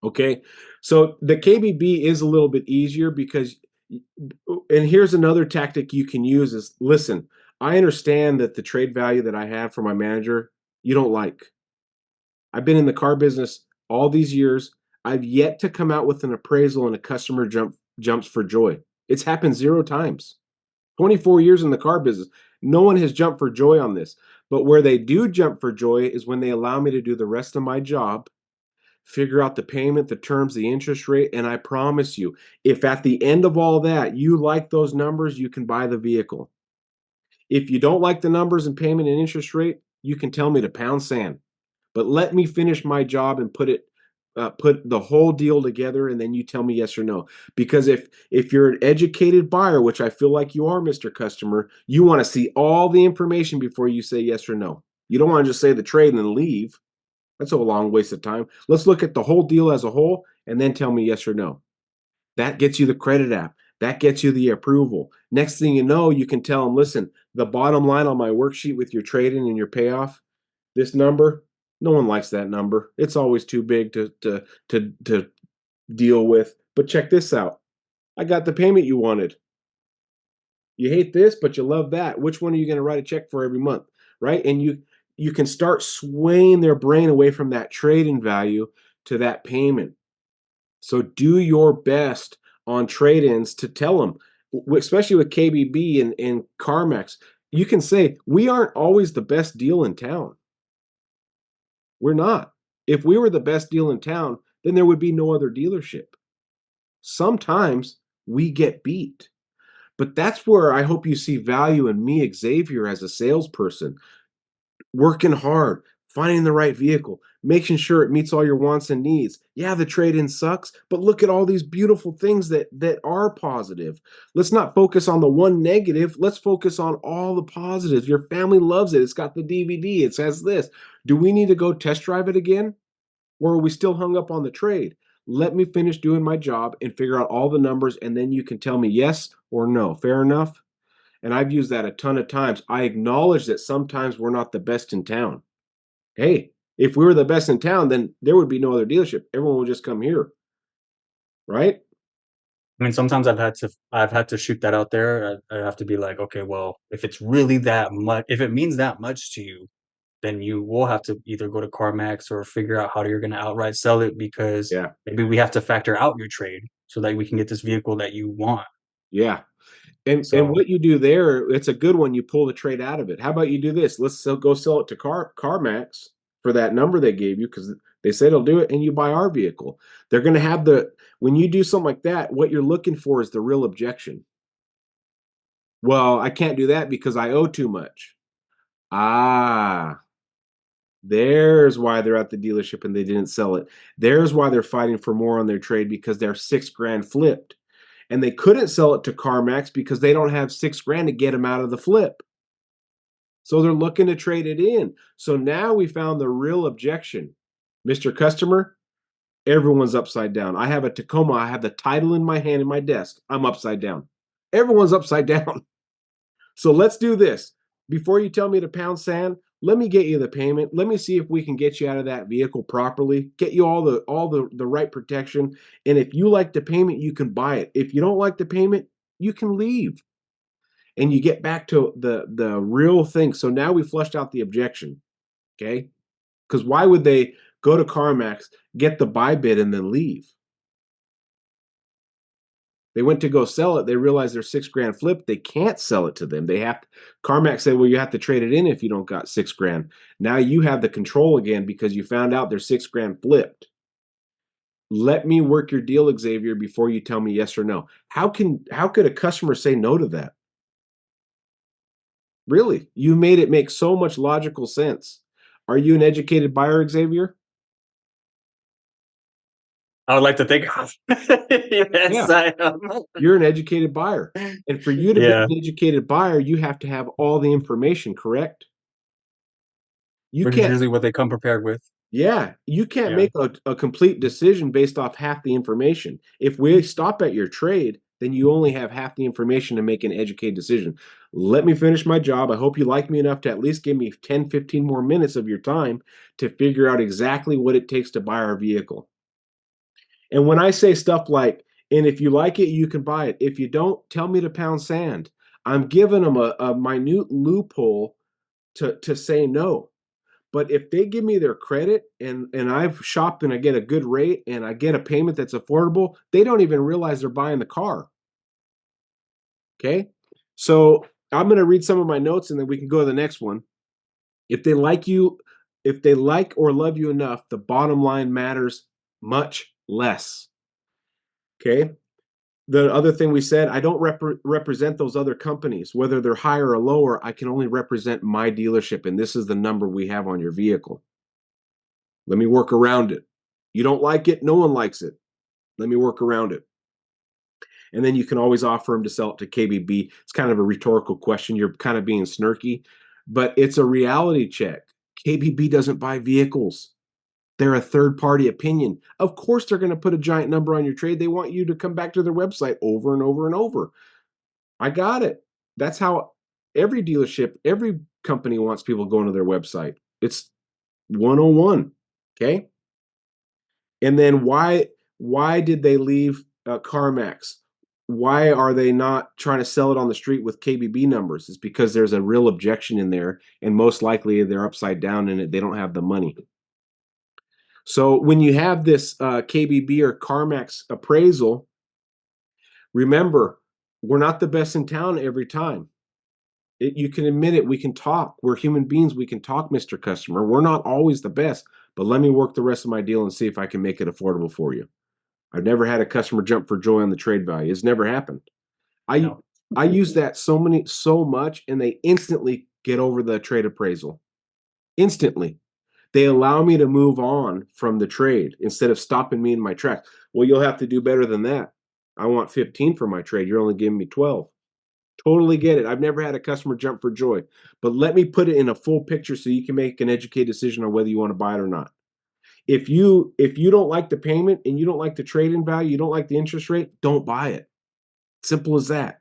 Speaker 3: Okay. So the KBB is a little bit easier because, and here's another tactic you can use is listen, I understand that the trade value that I have for my manager, you don't like. I've been in the car business all these years. I've yet to come out with an appraisal and a customer jumps for joy. It's happened 0 times. 24 years in the car business. No one has jumped for joy on this. But where they do jump for joy is when they allow me to do the rest of my job, figure out the payment, the terms, the interest rate, and I promise you, if at the end of all that you like those numbers, you can buy the vehicle. If you don't like the numbers and payment and interest rate, you can tell me to pound sand. But let me finish my job and put the whole deal together, and then you tell me yes or no. Because if you're an educated buyer, which I feel like you are, Mr. Customer, you want to see all the information before you say yes or no. You don't want to just say the trade and then leave. That's a long waste of time. Let's look at the whole deal as a whole and then tell me yes or no. That gets you the credit app. That gets you the approval. Next thing you know, you can tell them, listen, the bottom line on my worksheet with your trade-in and your payoff, this number, no one likes that number. It's always too big to deal with. But check this out. I got the payment you wanted. You hate this, but you love that. Which one are you going to write a check for every month? Right? And you can start swaying their brain away from that trade-in value to that payment. So do your best on trade-ins to tell them, especially with KBB and CarMax, you can say, we aren't always the best deal in town. We're not. If we were the best deal in town, then there would be no other dealership. Sometimes we get beat. But that's where I hope you see value in me, Xavier, as a salesperson, working hard, finding the right vehicle, making sure it meets all your wants and needs. Yeah, the trade-in sucks, but look at all these beautiful things that are positive. Let's not focus on the one negative. Let's focus on all the positives. Your family loves it. It's got the DVD. It says this. Do we need to go test drive it again? Or are we still hung up on the trade? Let me finish doing my job and figure out all the numbers, and then you can tell me yes or no. Fair enough? and I've used that a ton of times. I acknowledge that sometimes we're not the best in town. Hey, if we were the best in town, then there would be no other dealership. Everyone would just come here, right?
Speaker 2: I mean, sometimes I've had to shoot that out there. I have to be like, okay, well, if it's really that much, if it means that much to you, then you will have to either go to CarMax or figure out how you're going to outright sell it, because
Speaker 3: Yeah,
Speaker 2: maybe we have to factor out your trade so that we can get this vehicle that you want.
Speaker 3: yeah. And
Speaker 2: So
Speaker 3: what you do there, it's a good one. You pull the trade out of it. How about you do this? Go sell it to CarMax for that number they gave you because they said they'll do it, and you buy our vehicle. They're going to have the when you do something like that, what you're looking for is the real objection. Well, I can't do that because I owe too much. Ah, there's why they're at the dealership and they didn't sell it. There's why they're fighting for more on their trade because they're 6 grand flipped. And they couldn't sell it to CarMax because they don't have 6 grand to get them out of the flip. So they're looking to trade it in. So now we found the real objection. Mr. Customer, everyone's upside down. I have a Tacoma. I have the title in my hand in my desk. I'm upside down. Everyone's upside down. So let's do this. Before you tell me to pound sand, let me get you the payment. Let me see if we can get you out of that vehicle properly, get you all the right protection. And if you like the payment, you can buy it. If you don't like the payment, you can leave. And you get back to the real thing. So now we flushed out the objection. Okay. Because why would they go to CarMax, get the buy bid, and then leave? They went to go sell it. They realized they're 6 grand flipped. They can't sell it to them. They have to, CarMax said, well, you have to trade it in if you don't got 6 grand. Now you have the control again because you found out they're 6 grand flipped. Let me work your deal, Xsavier, before you tell me yes or no. How could a customer say no to that? Really? You made it make so much logical sense. Are you an educated buyer, Xsavier?
Speaker 2: I would like to think, yes,
Speaker 3: Yeah.
Speaker 2: I am.
Speaker 3: You're an educated buyer. And for you to be
Speaker 2: Yeah,
Speaker 3: an educated buyer, you have to have all the information, correct? You
Speaker 2: which is
Speaker 3: can't
Speaker 2: usually what they come prepared with.
Speaker 3: Yeah, you can't
Speaker 2: Yeah.
Speaker 3: make a complete decision based off half the information. If we stop at your trade, then you only have half the information to make an educated decision. Let me finish my job. I hope you like me enough to at least give me 10, 15 more minutes of your time to figure out exactly what it takes to buy our vehicle. And when I say stuff like, and if you like it, you can buy it. If you don't, tell me to pound sand. I'm giving them a minute loophole to say no. But if they give me their credit and I've shopped and I get a good rate and I get a payment that's affordable, they don't even realize they're buying the car. Okay. So I'm going to read some of my notes and then we can go to the next one. If they like you, if they like or love you enough, the bottom line matters much less. Okay. The other thing we said, I don't represent those other companies, whether they're higher or lower. I can only represent my dealership, and this is the number we have on your vehicle. Let me work around it. You don't like it, no one likes it. Let me work around it. And then you can always offer them to sell it to KBB. It's kind of a rhetorical question. You're kind of being snarky, but it's a reality check. KBB doesn't buy vehicles. They're a third party opinion. Of course, they're going to put a giant number on your trade. They want you to come back to their website over and over and over. I got it. That's how every dealership, every company wants people going to their website. It's 101. Okay. And then why did they leave CarMax? Why are they not trying to sell it on the street with KBB numbers? It's because there's a real objection in there, and most likely they're upside down in it. They don't have the money. So when you have this KBB or CarMax appraisal, remember, we're not the best in town every time. You can admit it. We can talk. We're human beings. We can talk, Mr. Customer. We're not always the best, but let me work the rest of my deal and see if I can make it affordable for you. I've never had a customer jump for joy on the trade value. It's never happened. I
Speaker 2: No.
Speaker 3: I use that so much, and they instantly get over the trade appraisal. Instantly. They allow me to move on from the trade instead of stopping me in my tracks. Well, you'll have to do better than that. I want 15 for my trade. You're only giving me 12. Totally get it. I've never had a customer jump for joy. But let me put it in a full picture so you can make an educated decision on whether you want to buy it or not. If you don't like the payment and you don't like the trade-in value, you don't like the interest rate, don't buy it. Simple as that.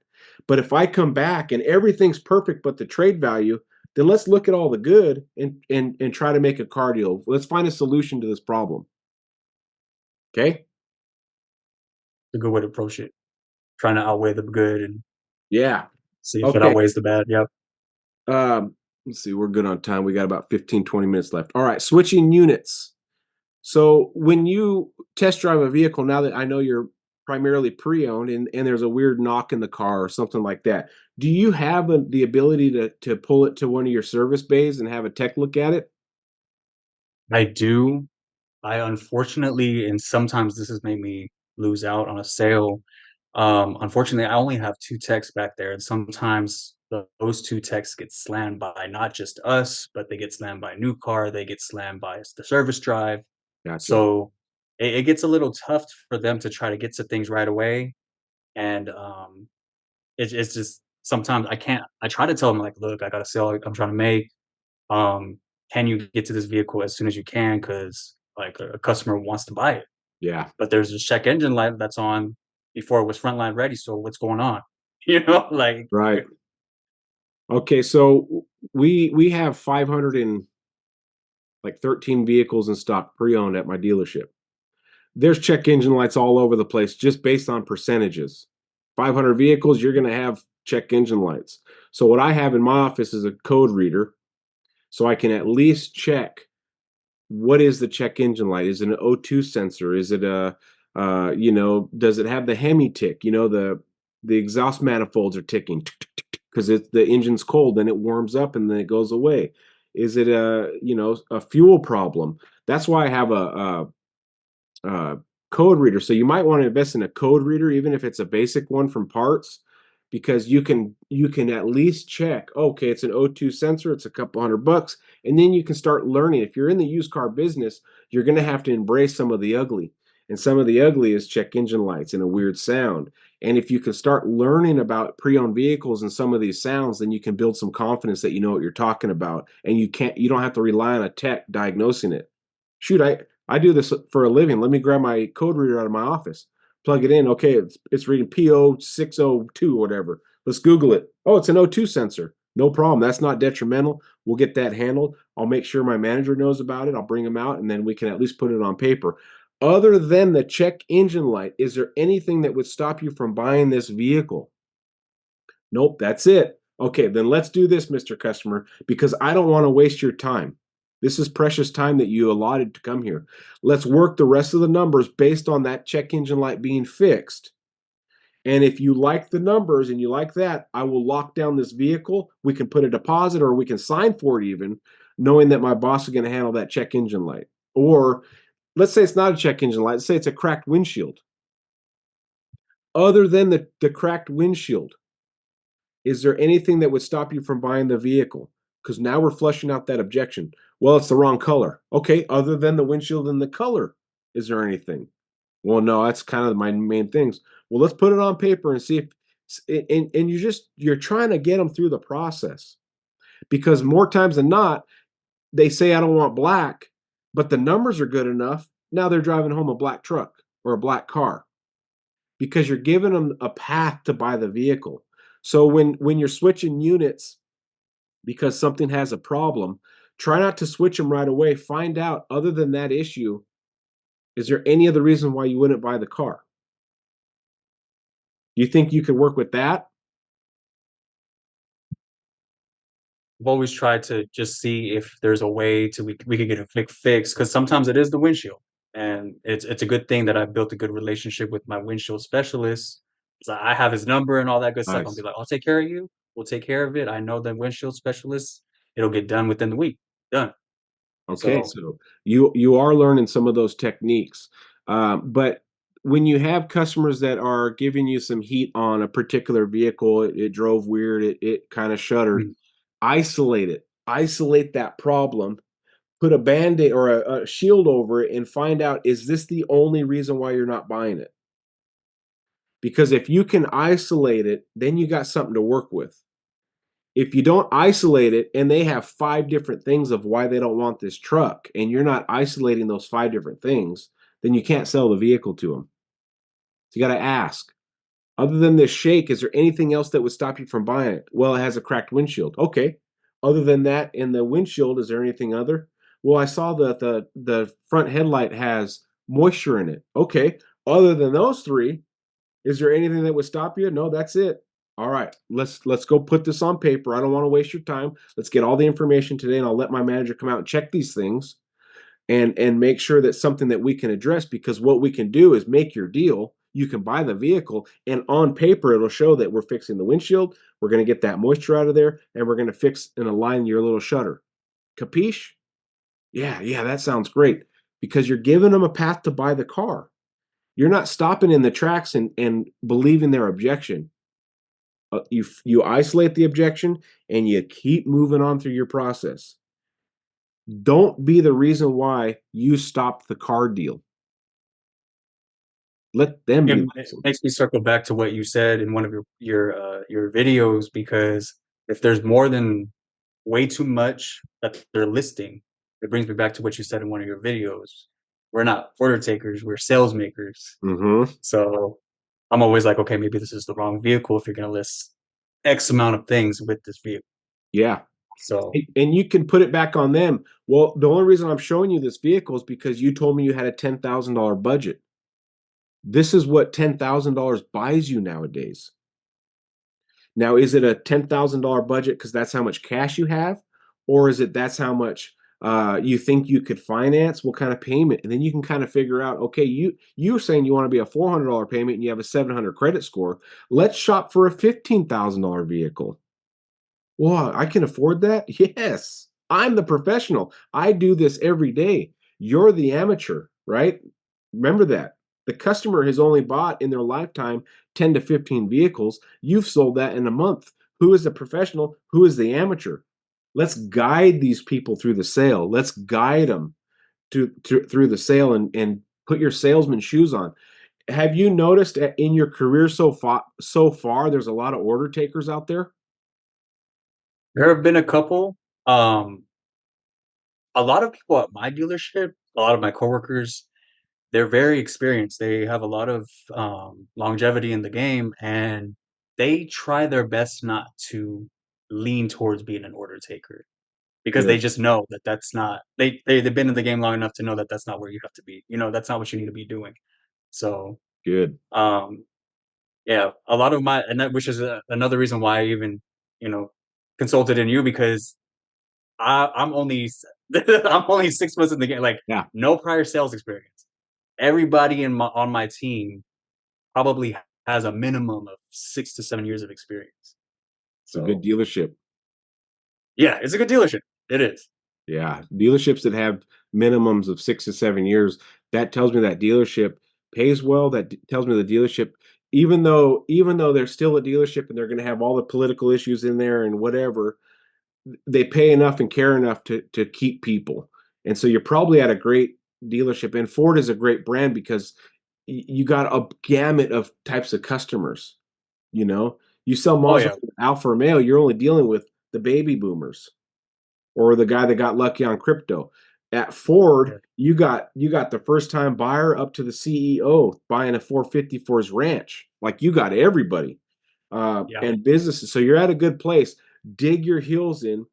Speaker 3: But if I come back and everything's perfect but the trade value, then let's look at all the good and try to make a car deal. Let's find a solution to this problem. Okay?
Speaker 2: A good way to approach it. Trying to outweigh the good and
Speaker 3: Yeah.
Speaker 2: see if it
Speaker 3: Okay.
Speaker 2: outweighs the bad. Yep.
Speaker 3: Let's see. We're good on time. We got about 15, 20 minutes left. All right. Switching units. So when you test drive a vehicle, now that I know you're primarily pre-owned and there's a weird knock in the car or something like that, do you have the ability to pull it to one of your service bays and have a tech look at it?
Speaker 2: I do. I unfortunately, and sometimes this has made me lose out on a sale. Unfortunately, I only have 2 techs back there, and sometimes those 2 techs get slammed by not just us, but they get slammed by a new car, they get slammed by the service drive.
Speaker 3: Gotcha.
Speaker 2: So it gets a little tough for them to try to get to things right away. And it's just sometimes I can't. I try to tell them like, look, I got a sale I'm trying to make. Um, can you get to this vehicle as soon as you can? Because like a customer wants to buy it,
Speaker 3: Yeah.
Speaker 2: but there's a check engine light that's on before it was frontline ready. So what's going on? Like
Speaker 3: Right. Okay. So we have 513 vehicles in stock pre-owned at my dealership. There's check engine lights all over the place just based on percentages. 500 vehicles, you're going to have check engine lights. So what I have in my office is a code reader, so I can at least check what is the check engine light. Is it an O2 sensor? Is it a does it have the Hemi tick? The exhaust manifolds are ticking because the engine's cold, then it warms up and then it goes away. Is it a fuel problem? That's why I have a code reader. So you might want to invest in a code reader, even if it's a basic one from parts, because you can at least check. Okay, it's an O2 sensor. It's a couple $100, and then you can start learning. If you're in the used car business, you're going to have to embrace some of the ugly, and some of the ugly is check engine lights and a weird sound. And if you can start learning about pre-owned vehicles and some of these sounds, then you can build some confidence that you know what you're talking about, and you don't have to rely on a tech diagnosing it. Shoot, I do this for a living. Let me grab my code reader out of my office, plug it in. Okay, it's reading PO602 or whatever. Let's Google it. Oh, it's an O2 sensor. No problem. That's not detrimental. We'll get that handled. I'll make sure my manager knows about it. I'll bring him out, and then we can at least put it on paper. Other than the check engine light, is there anything that would stop you from buying this vehicle? Nope, that's it. Okay, then let's do this, Mr. Customer, because I don't want to waste your time. This is precious time that you allotted to come here. Let's work the rest of the numbers based on that check engine light being fixed. And if you like the numbers and you like that, I will lock down this vehicle. We can put a deposit or we can sign for it even, knowing that my boss is going to handle that check engine light. Or let's say it's not a check engine light. Let's say it's a cracked windshield. Other than the cracked windshield, is there anything that would stop you from buying the vehicle? Because now we're flushing out that objection. Well, it's the wrong color. Okay, other than the windshield and the color, is there anything? Well, no, that's kind of my main things. Well, let's put it on paper and see if and you're trying to get them through the process, because more times than not, they say I don't want black, but the numbers are good enough. Now they're driving home a black truck or a black car because you're giving them a path to buy the vehicle. So when you're switching units because something has a problem, try not to switch them right away. Find out, other than that issue, is there any other reason why you wouldn't buy the car? Do you think you could work with that?
Speaker 2: I've always tried to just see if there's a way to we could get a quick fix because sometimes it is the windshield, and it's a good thing that I've built a good relationship with my windshield specialist. So I have his number and all that good stuff. I'll be
Speaker 3: Nice.
Speaker 2: like, I'll take care of you. We'll take care of it. I know the windshield specialist. It'll get done within the week. Done.
Speaker 3: Okay,
Speaker 2: So
Speaker 3: so you are learning some of those techniques, but when you have customers that are giving you some heat on a particular vehicle, it drove weird, it kind of shuddered.
Speaker 2: mm,
Speaker 3: Isolate it. Isolate that problem. Put a band-aid or a shield over it and find out, is this the only reason why you're not buying it? Because if you can isolate it, then you got something to work with. If you don't isolate it and they have 5 different things of why they don't want this truck, and you're not isolating those 5 different things, then you can't sell the vehicle to them. So you got to ask, Other than this shake, is there anything else that would stop you from buying it? Well, it has a cracked windshield. Okay. Other than that, in the windshield, is there anything other? Well, I saw that the front headlight has moisture in it. Okay. Other than those three, is there anything that would stop you? No, that's it. All right, let's go put this on paper. I don't want to waste your time. Let's get all the information today, and I'll let my manager come out and check these things and make sure that's something that we can address, because what we can do is make your deal. You can buy the vehicle, and on paper it'll show that we're fixing the windshield, we're going to get that moisture out of there, and we're going to fix and align your little shutter. Capiche? Yeah, that sounds great, because you're giving them a path to buy the car. You're not stopping in the tracks and believing their objection. You isolate the objection and you keep moving on through your process. Don't be the reason why you stopped the car deal. Let them be the
Speaker 2: It
Speaker 3: reason.
Speaker 2: makes me circle back to what you said in one of your videos, because if there's more than way too much that they're listing, it brings me back to what you said in one of your videos. We're not order takers, we're sales makers.
Speaker 3: Hmm.
Speaker 2: So I'm always like, okay, maybe this is the wrong vehicle if you're going to list X amount of things with this vehicle.
Speaker 3: Yeah.
Speaker 2: So
Speaker 3: And you can put it back on them. Well, the only reason I'm showing you this vehicle is because you told me you had a $10,000 budget. This is what $10,000 buys you nowadays. Now, is it a $10,000 budget because that's how much cash you have? Or is it that's how much you think you could finance? What kind of payment? And then you can kind of figure out, okay, you're saying you want to be a $400 payment and you have a 700 credit score. Let's shop for a $15,000 vehicle. Well, I can afford that? Yes. I'm the professional. I do this every day. You're the amateur, right? Remember that. The customer has only bought in their lifetime 10 to 15 vehicles. You've sold that in a month. Who is the professional? Who is the amateur? Let's guide these people through the sale. Let's guide them through the sale and put your salesman shoes on. Have you noticed in your career so far there's a lot of order takers out there?
Speaker 2: there have been a couple. Um, a lot of people at my dealership, a lot of my coworkers, they're very experienced. They have a lot of longevity in the game, and they try their best not to lean towards being an order taker, because they
Speaker 3: Good.
Speaker 2: just know that that's not they've been in the game long enough to know that that's not where you have to be. That's not what you need to be doing. So
Speaker 3: Good.
Speaker 2: um, yeah, a lot of my and that which is another reason why I even you know consulted in you, because I'm only I'm only 6 months in the game, like
Speaker 3: Yeah.
Speaker 2: no prior sales experience. Everybody on my team probably has a minimum of 6 to 7 years of experience.
Speaker 3: It's a good
Speaker 2: So
Speaker 3: dealership.
Speaker 2: yeah, it's a good dealership. It is.
Speaker 3: Yeah, dealerships that have minimums of 6 to 7 years, that tells me that dealership pays well, tells me the dealership, even though they're still a dealership and they're gonna have all the political issues in there and whatever, they pay enough and care enough to keep people. And so you're probably at a great dealership, and Ford is a great brand because you got a gamut of types of customers, you know? You sell
Speaker 2: Oh
Speaker 3: Mazda
Speaker 2: yeah,
Speaker 3: Alfa Romeo, you're only dealing with the baby boomers or the guy that got lucky on crypto. At Ford,
Speaker 2: yeah,
Speaker 3: you got the first time buyer up to the CEO buying a 450 for his ranch. Like you got everybody
Speaker 2: yeah.
Speaker 3: and businesses. So you're at a good place. Dig your heels in,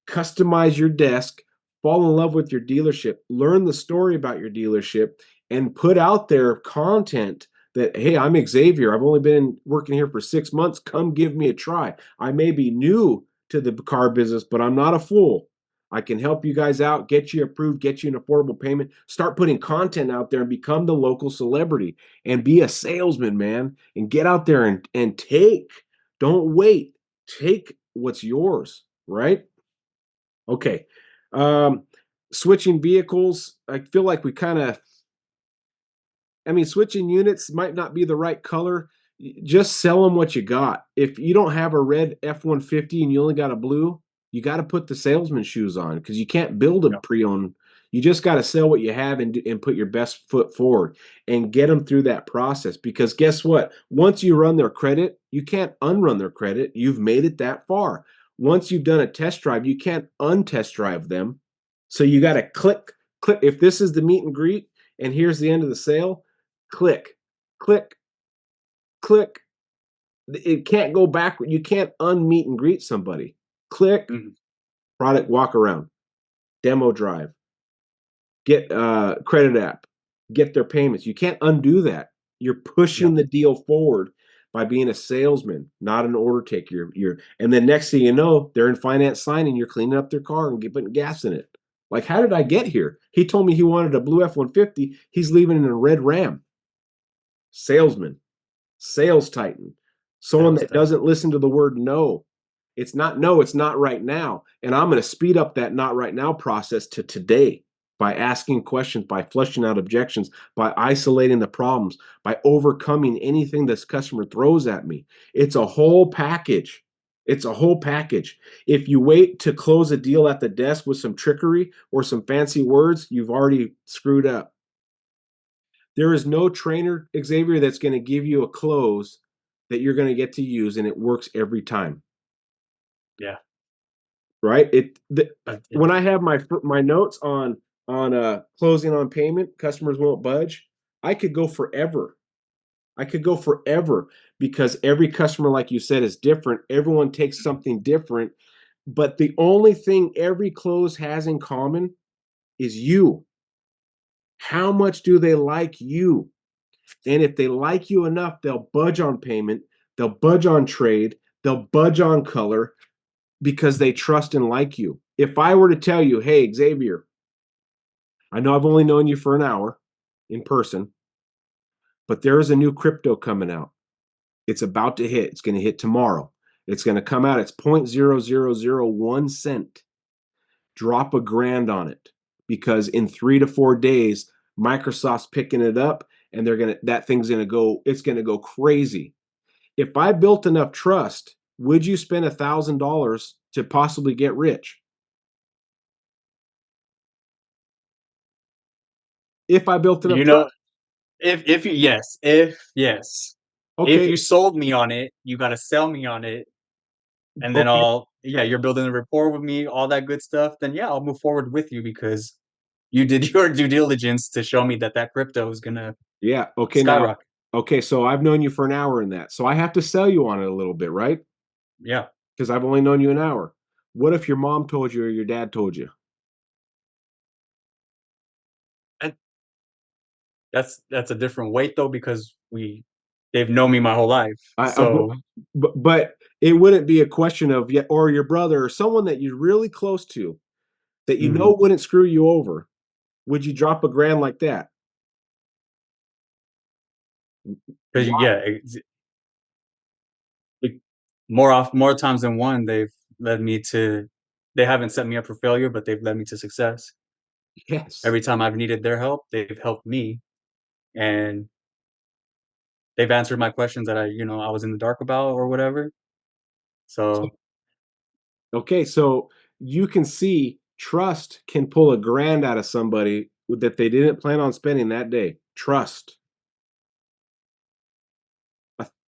Speaker 3: customize your desk, fall in love with your dealership, learn the story about your dealership, and put out there content that, hey, I'm Xsavier. I've only been working here for 6 months. Come give me a try. I may be new to the car business, but I'm not a fool. I can help you guys out, get you approved, get you an affordable payment. Start putting content out there and become the local celebrity and be a salesman, man, and get out there and take. Don't wait. Take what's yours, right? Okay. Um, Switching vehicles, I feel like we kind of, I mean, switching units might not be the right color. Just sell them what you got. If you don't have a red F-150 and you only got a blue, you got to put the salesman shoes on because you can't build a
Speaker 2: Yeah.
Speaker 3: pre-owned. You just got to sell what you have and put your best foot forward and get them through that process. Because guess what? Once you run their credit, you can't unrun their credit. You've made it that far. Once you've done a test drive, you can't untest drive them. So you got to click. If this is the meet and greet and here's the end of the sale, click, click, click. It can't go backward. You can't unmeet and greet somebody. Click,
Speaker 2: Mhm.
Speaker 3: product walk around, demo drive, get credit app, get their payments. You can't undo that. You're
Speaker 2: Yeah.
Speaker 3: pushing the deal forward by being a salesman, not an order taker. And then next thing you know, they're in finance signing. You're cleaning up their car and putting gas in it. Like, how did I get here? He told me he wanted a blue F-150. He's leaving in a red Ram. Salesman, sales titan, someone
Speaker 2: Sales
Speaker 3: that
Speaker 2: type.
Speaker 3: doesn't listen to the word no. It's not no, it's not right now. And I'm going to speed up that not right now process to today by asking questions, by flushing out objections, by isolating the problems, by overcoming anything this customer throws at me. It's a whole package. It's a whole package. If you wait to close a deal at the desk with some trickery or some fancy words, you've already screwed up. There is no trainer, Xavier, that's going to give you a close that you're going to get to use, and it works every time.
Speaker 2: Yeah.
Speaker 3: Right?
Speaker 2: It,
Speaker 3: When I have my notes on closing on payment, customers won't budge. I could go forever. I could go forever because every customer, like you said, is different. Everyone takes something different, but the only thing every close has in common is you. How much do they like you? And if they like you enough, they'll budge on payment, they'll budge on trade, they'll budge on color because they trust and like you. If I were to tell you, hey, Xavier, I know I've only known you for an hour in person, but there is a new crypto coming out. It's about to hit. It's going to hit tomorrow. It's going to come out. It's 0.0001 cent. Drop a grand on it because in 3 to 4 days, Microsoft's picking it up and that thing's going to go, it's going to go crazy. If I built enough trust, would you spend $1,000 to possibly get rich? If I built enough
Speaker 2: you know,
Speaker 3: trust,
Speaker 2: if you yes, if yes, if
Speaker 3: okay,
Speaker 2: you sold me on it, you got to sell me on it, and then
Speaker 3: okay,
Speaker 2: yeah, you're building a rapport with me, all that good stuff. Then yeah, I'll move forward with you because you did your due diligence to show me that that crypto is gonna
Speaker 3: yeah, okay, now,
Speaker 2: skyrocket.
Speaker 3: okay, so I've known you for an hour in that, so I have to sell you on it a little bit, right?
Speaker 2: Yeah,
Speaker 3: Because I've only known you an hour. What if your mom told you or your dad told you?
Speaker 2: and that's a different weight though because they've known me my whole life.
Speaker 3: I
Speaker 2: So
Speaker 3: but it wouldn't be a question of yeah, or your brother or someone that you're really close to that you
Speaker 2: mhm,
Speaker 3: know wouldn't screw you over. Would you drop a grand like that?
Speaker 2: because
Speaker 3: Why?
Speaker 2: yeah, more times than one, led me to they haven't set me up for failure, but they've led me to success.
Speaker 3: Yes.
Speaker 2: Every time I've needed their help, they've helped me, and they've answered my questions that I was in the dark about or whatever.
Speaker 3: So,
Speaker 2: So,
Speaker 3: okay, so you can see trust can pull a grand out of somebody that they didn't plan on spending that day. Trust.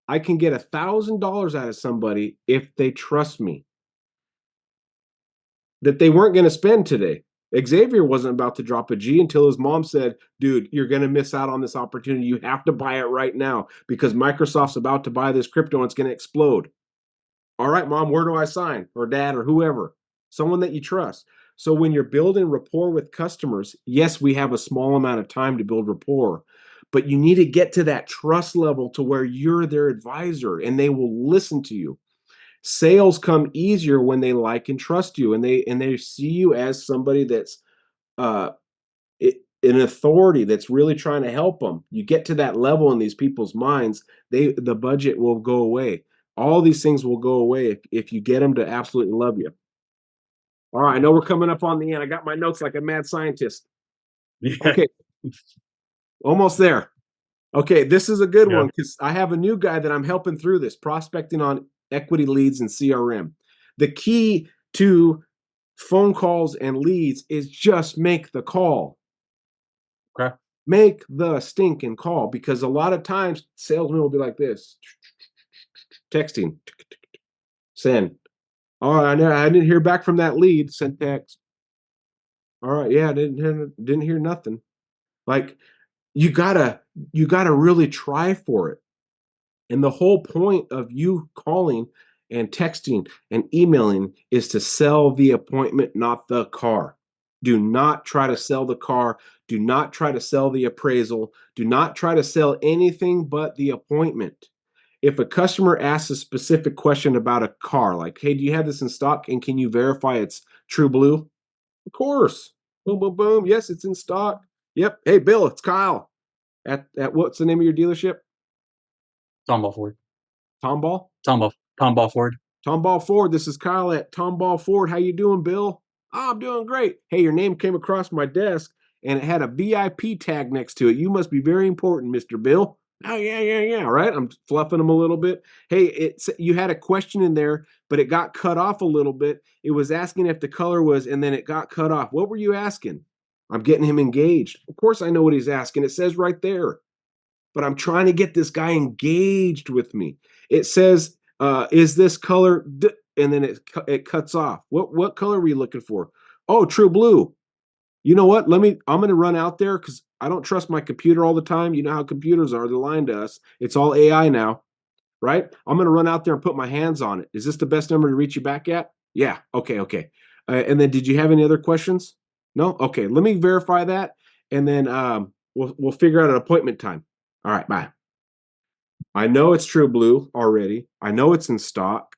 Speaker 3: I can get $1,000 out of somebody if they trust me that they weren't going to spend today. Xavier wasn't about to drop a G until his mom said, dude, you're going to miss out on this opportunity. You have to buy it right now because Microsoft's about to buy this crypto and it's going to explode. All right, mom, where do I sign? Or dad, or whoever, someone that you trust. So when you're building rapport with customers, yes, we have a small amount of time to build rapport, but you need to get to that trust level to where you're their advisor and they will listen to you. Sales come easier when they like and trust you and they see you as somebody that's uh an authority that's really trying to help them. You get to that level in these people's minds, the budget will go away. All these things will go away if you get them to absolutely love you. All right, I know we're coming up on the end. I got my notes like a mad scientist.
Speaker 2: yeah,
Speaker 3: Okay, almost there. Okay, this is a good
Speaker 2: yeah,
Speaker 3: one because I have a new guy that I'm helping through this prospecting on equity leads and CRM. The key to phone calls and leads is just make the call.
Speaker 2: okay.
Speaker 3: Make the stinking call because a lot of times salesmen will be like this texting, send. Oh, I didn't hear back from that lead. Send text. All right, yeah, didn't hear nothing. Like you gotta you gotta really try for it. And the whole point of you calling and texting and emailing is to sell the appointment, not the car. Do not try to sell the car. Do not try to sell the appraisal. Do not try to sell anything but the appointment. If a customer asks a specific question about a car, like, hey, do you have this in stock and can you verify it's true blue? Of course. Boom, boom, boom. Yes, it's in stock. Yep. Hey, Bill, it's Kyle. At what's the name of your dealership?
Speaker 2: Tomball Ford.
Speaker 3: Tomball?
Speaker 2: Tomball Ford.
Speaker 3: Tomball Ford. This is Kyle at Tomball Ford. How you doing, Bill? Oh, I'm doing great. Hey, your name came across my desk and it had a VIP tag next to it. You must be very important, Mr. Bill. Oh, yeah, yeah, yeah. Right. I'm fluffing them a little bit. Hey, you had a question in there, but it got cut off a little bit. It was asking if the color was, and then it got cut off. What were you asking? I'm getting him engaged. Of course, I know what he's asking. It says right there, but I'm trying to get this guy engaged with me. It says, "Is this color?" And then it cuts off. What color are we looking for? Oh, true blue. You know what? I'm going to run out there because I don't trust my computer all the time. You know how computers are; they're lying to us. It's all AI now, right? I'm going to run out there and put my hands on it. Is this the best number to reach you back at? Yeah. Okay. Okay. And then, did you have any other questions? No. Okay. Let me verify that, and then we'll figure out an appointment time. All right. Bye. I know it's True Blue already. I know it's in stock,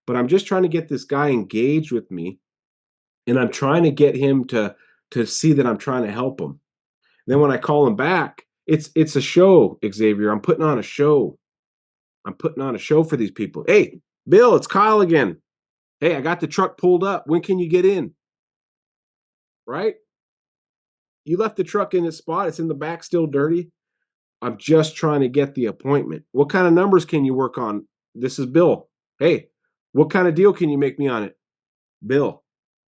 Speaker 3: but I'm just trying to get this guy engaged with me, and I'm trying to get him to see that I'm trying to help him. Then when I call him back, it's a show, Xavier. I'm putting on a show. I'm putting on a show for these people. Hey, Bill, it's Kyle again. Hey, I got the truck pulled up. When can you get in? Right? You left the truck in its spot. It's in the back, still dirty. I'm just trying to get the appointment. What kind of numbers can you work on? This is Bill. Hey, what kind of deal can you make me on it? Bill,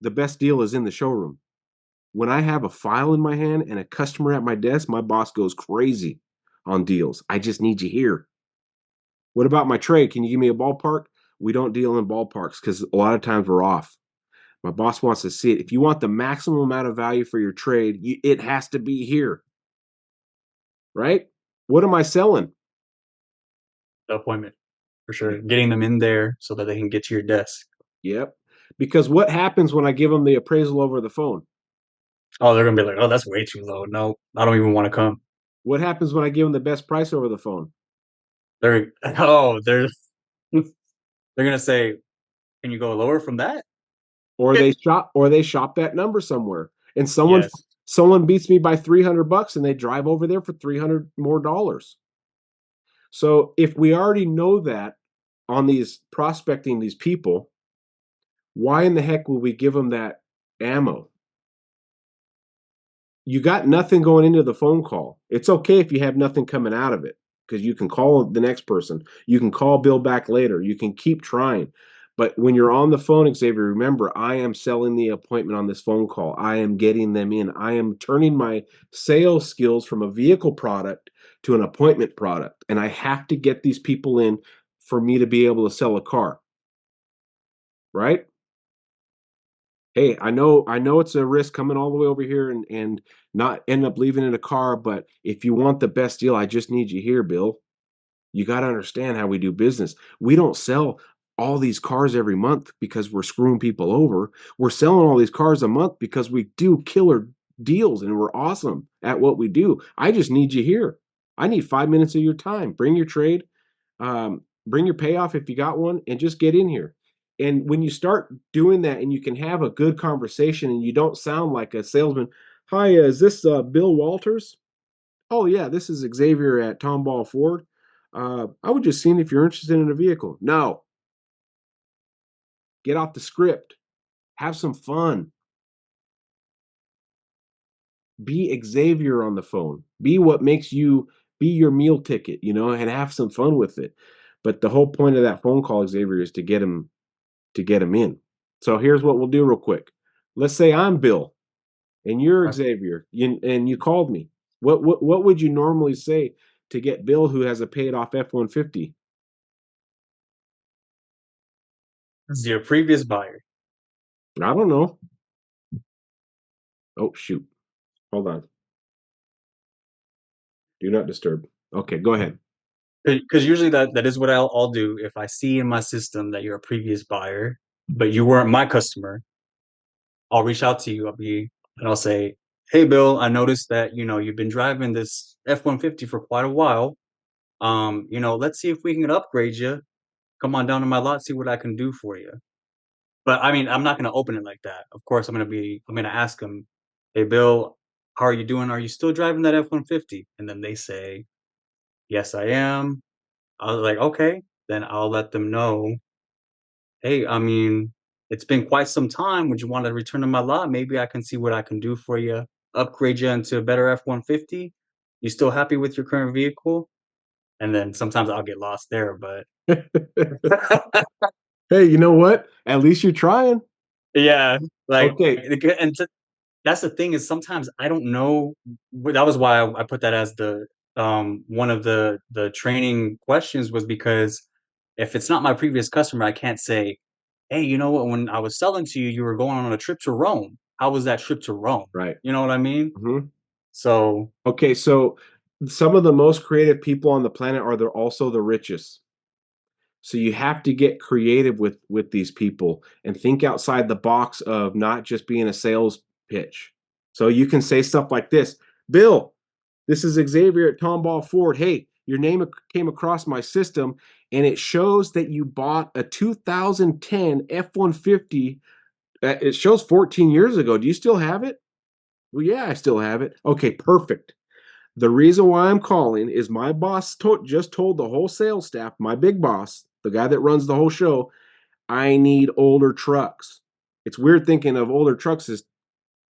Speaker 3: the best deal is in the showroom. When I have a file in my hand and a customer at my desk, my boss goes crazy on deals. I just need you here. What about my trade? Can you give me a ballpark? We don't deal in ballparks because a lot of times we're off. My boss wants to see it. If you want the maximum amount of value for your trade, it has to be here, right? What am I selling?
Speaker 2: The appointment for sure. Getting them in there so that they can get to your desk.
Speaker 3: Yep. Because what happens when I give them the appraisal over the phone?
Speaker 2: Oh, they're gonna be like, oh, that's way too low. No, I don't even want to come.
Speaker 3: What happens when I give them the best price over the phone?
Speaker 2: They're they're gonna say, can you go lower from that?
Speaker 3: Or they shop that number somewhere. And
Speaker 2: Yes.
Speaker 3: someone beats me by 300 bucks and they drive over there for 300 more dollars. So if we already know that on these prospecting these people, why in the heck will we give them that ammo? You got nothing going into the phone call. It's okay if you have nothing coming out of it because you can call the next person. You can call Bill back later. You can keep trying. But when you're on the phone, Xavier, remember, I am selling the appointment on this phone call. I am getting them in. I am turning my sales skills from a vehicle product to an appointment product. And I have to get these people in for me to be able to sell a car, right? Hey, I know it's a risk coming all the way over here and not end up leaving in a car, but if you want the best deal, I just need you here, Bill. You got to understand how we do business. We don't sell all these cars every month because we're screwing people over. We're selling all these cars a month because we do killer deals and we're awesome at what we do. I just need you here. I need 5 minutes of your time. Bring your trade, bring your payoff if you got one, and just get in here. And when you start doing that and you can have a good conversation and you don't sound like a salesman, hi, is this Bill Walters? Oh, yeah, this is Xavier at Tomball Ford. I was just seeing if you're interested in a vehicle. No, get off the script. Have some fun. Be Xavier on the phone. Be what makes you be your meal ticket, and have some fun with it. But the whole point of that phone call, Xavier, is to get him in. So here's what we'll do real quick. Let's say I'm Bill and you're Xavier, and you called me. What would you normally say to get Bill who has a paid off F-150?
Speaker 2: This is your previous buyer.
Speaker 3: I don't know. Oh shoot. Hold on. Do not disturb. Okay, go ahead.
Speaker 2: Because usually that is what I'll do. If I see in my system that you're a previous buyer, but you weren't my customer, I'll reach out to you. And I'll say, "Hey, Bill, I noticed that you've been driving this F-150 for quite a while. Let's see if we can upgrade you. Come on down to my lot, see what I can do for you." But I mean, I'm not gonna open it like that. Of course, I'm gonna ask them, "Hey, Bill, how are you doing? Are you still driving that F-150?" And then they say, "Yes, I am." I was like, "Okay." Then I'll let them know, "Hey, I mean, it's been quite some time. Would you want to return to my lot? Maybe I can see what I can do for you, upgrade you into a better F-150. You still happy with your current vehicle?" And then sometimes I'll get lost there, but
Speaker 3: Hey, you know what? At least you're trying.
Speaker 2: yeah, like,
Speaker 3: Okay.
Speaker 2: that's the thing is sometimes I don't know. That was why I put that as the one of the training questions was because if it's not my previous customer, I can't say, "Hey, you know what? When I was selling to you, you were going on a trip to Rome. How was that trip to Rome?"
Speaker 3: Right.
Speaker 2: You know what I mean?
Speaker 3: Mhm.
Speaker 2: So
Speaker 3: Okay, so some of the most creative people on the planet are they're also the richest. So you have to get creative with these people and think outside the box of not just being a sales pitch. So you can say stuff like this, Bill, this is Xavier at Tomball Ford. Hey, your name came across my system and it shows that you bought a 2010 F-150. It shows 14 years ago. Do you still have it? Well, yeah, I still have it. Okay, perfect. The reason why I'm calling is my boss just told the whole sales staff, my big boss, the guy that runs the whole show, I need older trucks. It's weird thinking of older trucks as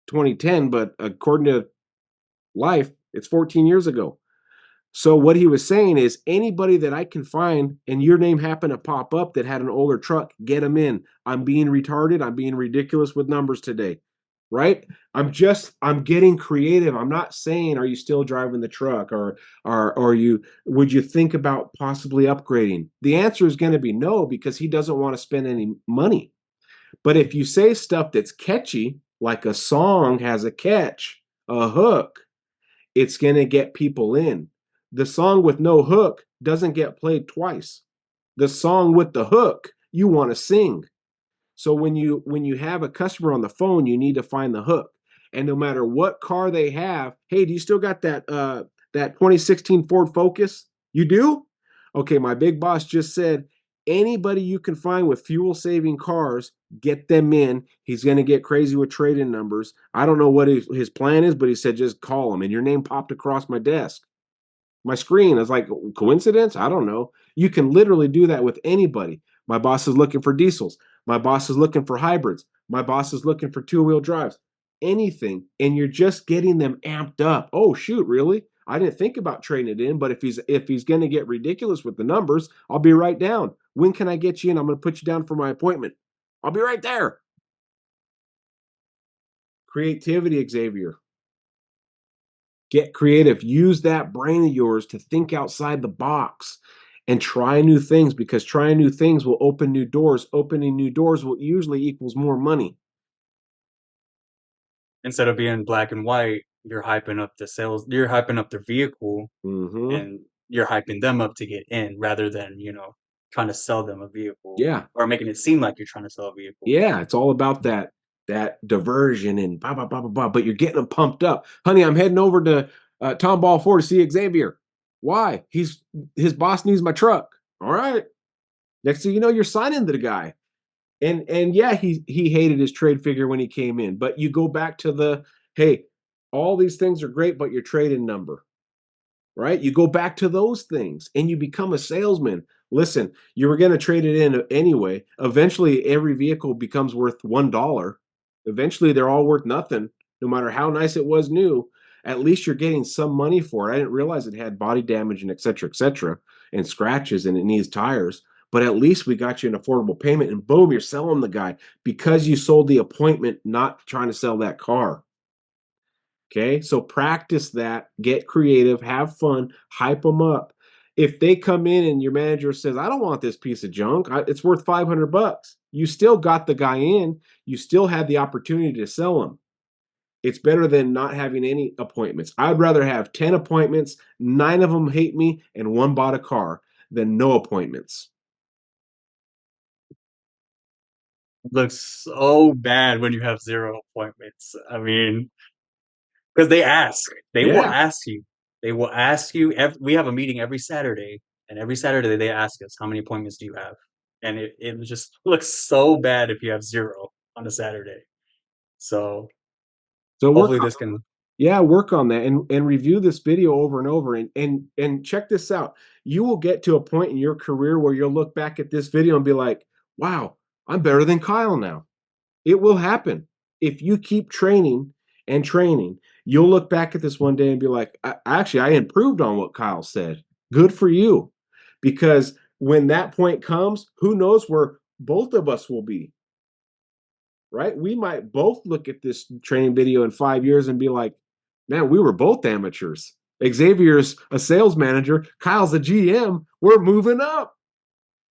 Speaker 3: 2010, but according to life, it's 14 years ago. So what he was saying is anybody that I can find and your name happened to pop up that had an older truck, get them in. I'm being retarded. I'm being ridiculous with numbers today. Right? I'm getting creative. I'm not saying are you still driving the truck or you would you think about possibly upgrading? The answer is going to be no because he doesn't want to spend any money. But if you say stuff that's catchy, like a song has a catch, a hook, it's going to get people in. The song with no hook doesn't get played twice. The song with the hook, you want to sing. So when you have a customer on the phone, you need to find the hook. And no matter what car they have, hey, do you still got that 2016 Ford Focus? You do? Okay, my big boss just said anybody you can find with fuel saving cars, get them in. He's going to get crazy with trade-in numbers. I don't know what his plan is, but he said just call him. And your name popped across my desk, my screen. Is like coincidence? I don't know. You can literally do that with anybody. My boss is looking for diesels. My boss is looking for hybrids. My boss is looking for two-wheel drives. Anything, and you're just getting them amped up. Oh shoot, really? I didn't think about trading it in, but if he's going to get ridiculous with the numbers, I'll be right down. When can I get you in? I'm going to put you down for my appointment. I'll be right there. Creativity, Xavier. Get creative. Use that brain of yours to think outside the box and try new things because trying new things will open new doors. Opening new doors will usually equals more money.
Speaker 2: instead of being black and white, you're hyping up the vehicle
Speaker 3: Mm-hmm.
Speaker 2: and you're hyping them up to get in rather than, trying to sell them a vehicle
Speaker 3: Yeah.
Speaker 2: or making it seem like you're trying to sell a vehicle.
Speaker 3: Yeah. It's all about that diversion and blah blah blah blah blah. But you're getting them pumped up. Honey, I'm heading over to Tom Ball 4 to see Xavier. Why? His boss needs my truck. All right. Next thing you know, you're signing to the guy. And yeah, he hated his trade figure when he came in. But you go back to the hey, all these things are great, but your trade-in number, right? You go back to those things and you become a salesman. Listen, you were going to trade it in anyway. Eventually, every vehicle becomes worth $1. Eventually, they're all worth nothing, no matter how nice it was new. At least you're getting some money for it. I didn't realize it had body damage and et cetera, and scratches and it needs tires. But at least we got you an affordable payment, and boom, you're selling the guy because you sold the appointment, not trying to sell that car. Okay, so practice that, get creative, have fun, hype them up. If they come in and your manager says, "I don't want this piece of junk. It's worth 500 bucks." You still got the guy in. You still had the opportunity to sell him. It's better than not having any appointments. I'd rather have 10 appointments, 9 of them hate me, and 1 bought a car than no appointments.
Speaker 2: Looks so bad when you have 0 appointments. I mean, because they ask. They will
Speaker 3: Yeah.
Speaker 2: ask you. They will ask you we have a meeting every Saturday, and every Saturday they ask us, "How many appointments do you have?" And it just looks so bad if you have 0 on a Saturday. So,
Speaker 3: So work
Speaker 2: hopefully
Speaker 3: on
Speaker 2: this can.
Speaker 3: Yeah, work on that and review this video over and over and check this out. You will get to a point in your career where you'll look back at this video and be like, "Wow, I'm better than Kyle now." It will happen. If you keep training and training, you'll look back at this one day and be like, Actually, I improved on what Kyle said. Good for you." Because when that point comes, who knows where both of us will be, right? We might both look at this training video in 5 years and be like, man, we were both amateurs. Xavier's a sales manager, Kyle's a GM. We're moving up.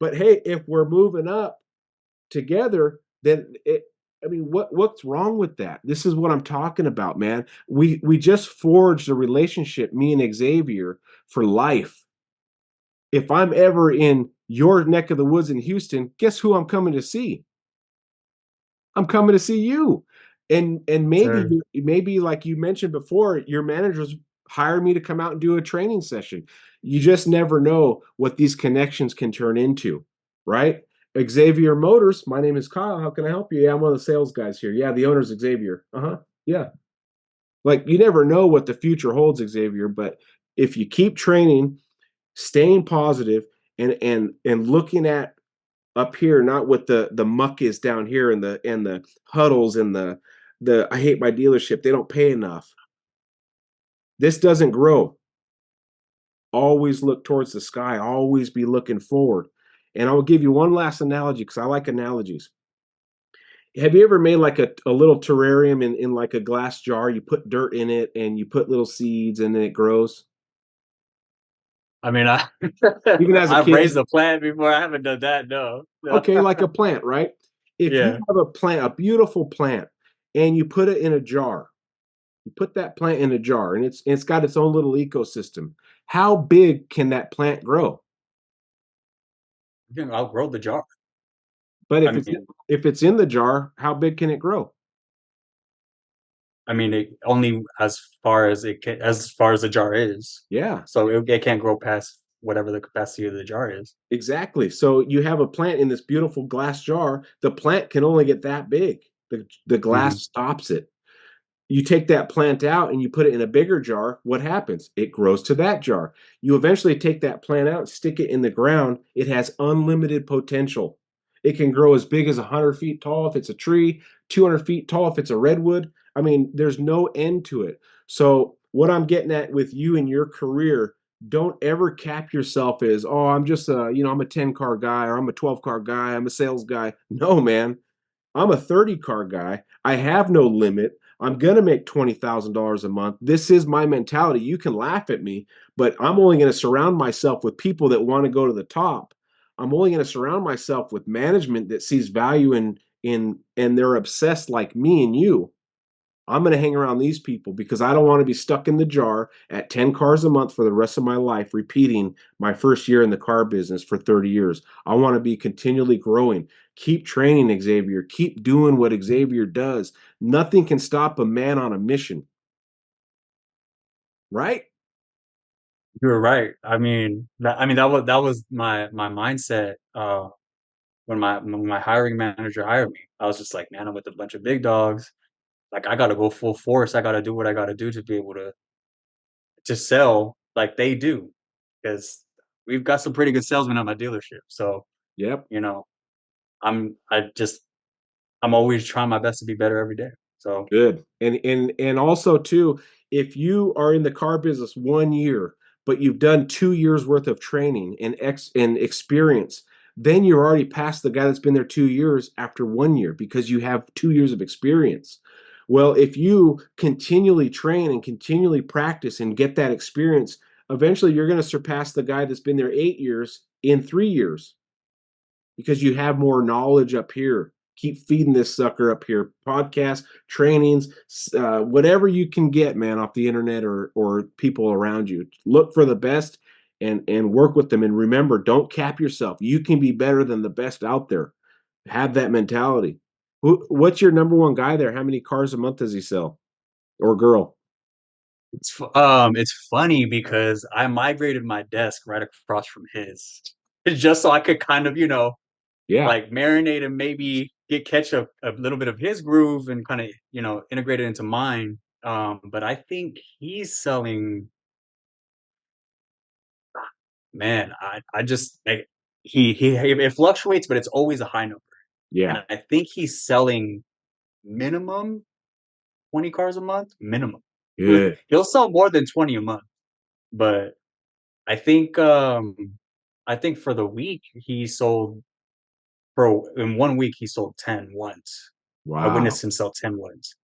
Speaker 3: But hey, if we're moving up together, then I mean, what's wrong with that? This is what I'm talking about, man. We just forged a relationship, me and Xavier, for life. If I'm ever in your neck of the woods in Houston, guess who I'm coming to see? I'm coming to see you. And maybe
Speaker 2: Sir,
Speaker 3: maybe like you mentioned before, your managers hire me to come out and do a training session. You just never know what these connections can turn into, right? Xavier Motors, my name is Kyle. How can I help you? Yeah, I'm one of the sales guys here. Yeah, the owner's Xavier. Uh-huh. Yeah. Like you never know what the future holds, Xavier, but if you keep training, staying positive and looking at up here, not what the muck is down here and the huddles and the I hate my dealership. They don't pay enough. This doesn't grow. Always look towards the sky. Always be looking forward. And I will give you one last analogy because I like analogies. Have you ever made like a little terrarium in like a glass jar? You put dirt in it and you put little seeds and then it grows.
Speaker 2: I mean,
Speaker 3: Even as a
Speaker 2: I've
Speaker 3: kid,
Speaker 2: raised a plant before. I haven't done that. No, no.
Speaker 3: okay, like a plant, right? If you
Speaker 2: Yeah,
Speaker 3: have a plant, a beautiful plant, and you put it in a jar, you put that plant in a jar and it's got its own little ecosystem. How big can that plant grow?
Speaker 2: you can outgrow the jar.
Speaker 3: But
Speaker 2: I mean,
Speaker 3: if it's in the jar, how big can it grow?
Speaker 2: it only as far as the jar is.
Speaker 3: Yeah,
Speaker 2: So it can't grow past whatever the capacity of the jar is.
Speaker 3: exactly. So you have a plant in this beautiful glass jar. The plant can only get that big. The
Speaker 2: Mhm.
Speaker 3: glass stops it. You take that plant out and you put it in a bigger jar, what happens? It grows to that jar. You eventually take that plant out, stick it in the ground. It has unlimited potential. It can grow as big as 100 feet tall if it's a tree, 200 feet tall if it's a redwood. I mean, there's no end to it. So, what I'm getting at with you and your career, don't ever cap yourself as, oh, I'm just I'm a 10 car guy or I'm a 12 car guy, I'm a sales guy. No, man. I'm a 30 car guy. I have no limit. I'm going to make $20,000 a month. This is my mentality. You can laugh at me, but I'm only going to surround myself with people that want to go to the top. I'm only going to surround myself with management that sees value in and they're obsessed like me and you. I'm going to hang around these people because I don't want to be stuck in the jar at 10 cars a month for the rest of my life, repeating my first year in the car business for 30 years. I want to be continually growing. Keep training, Xavier. Keep doing what Xavier does. Nothing can stop a man on a mission, right?
Speaker 2: You're right. That was my mindset when my hiring manager hired me. I was just like, man, I'm with a bunch of big dogs. Like I gotta go full force. I gotta do what I gotta do to be able to sell like they do. Because we've got some pretty good salesmen at my dealership. So,
Speaker 3: Yep.
Speaker 2: you know, I'm I just I'm always trying my best to be better every day. So
Speaker 3: Good. And also too, if you are in the car business 1 year, but you've done 2 years worth of training and experience, then you're already past the guy that's been there 2 years after 1 year because you have 2 years of experience. Well, if you continually train and continually practice and get that experience, eventually you're going to surpass the guy that's been there 8 years in 3 years because you have more knowledge up here. keep feeding this sucker up here. Podcasts, trainings, whatever you can get, man, off the internet or people around you. Look for the best and work with them. And remember, don't cap yourself. You can be better than the best out there. Have that mentality. What's your number one guy there? How many cars a month does he sell? Or girl?
Speaker 2: It's funny because I migrated my desk right across from his, just so I could kind of,
Speaker 3: Yeah,
Speaker 2: like marinate and maybe catch a little bit of his groove and kind of, integrate it into mine. But I think he's selling, man, I just like he it fluctuates, but it's always a high number.
Speaker 3: yeah,
Speaker 2: And I think he's selling minimum 20 cars a month, minimum.
Speaker 3: good.
Speaker 2: He'll sell more than 20 a month, but I think I think for the week he sold in 1 week he sold 10 once. I
Speaker 3: Wow,
Speaker 2: witnessed him sell 10 once.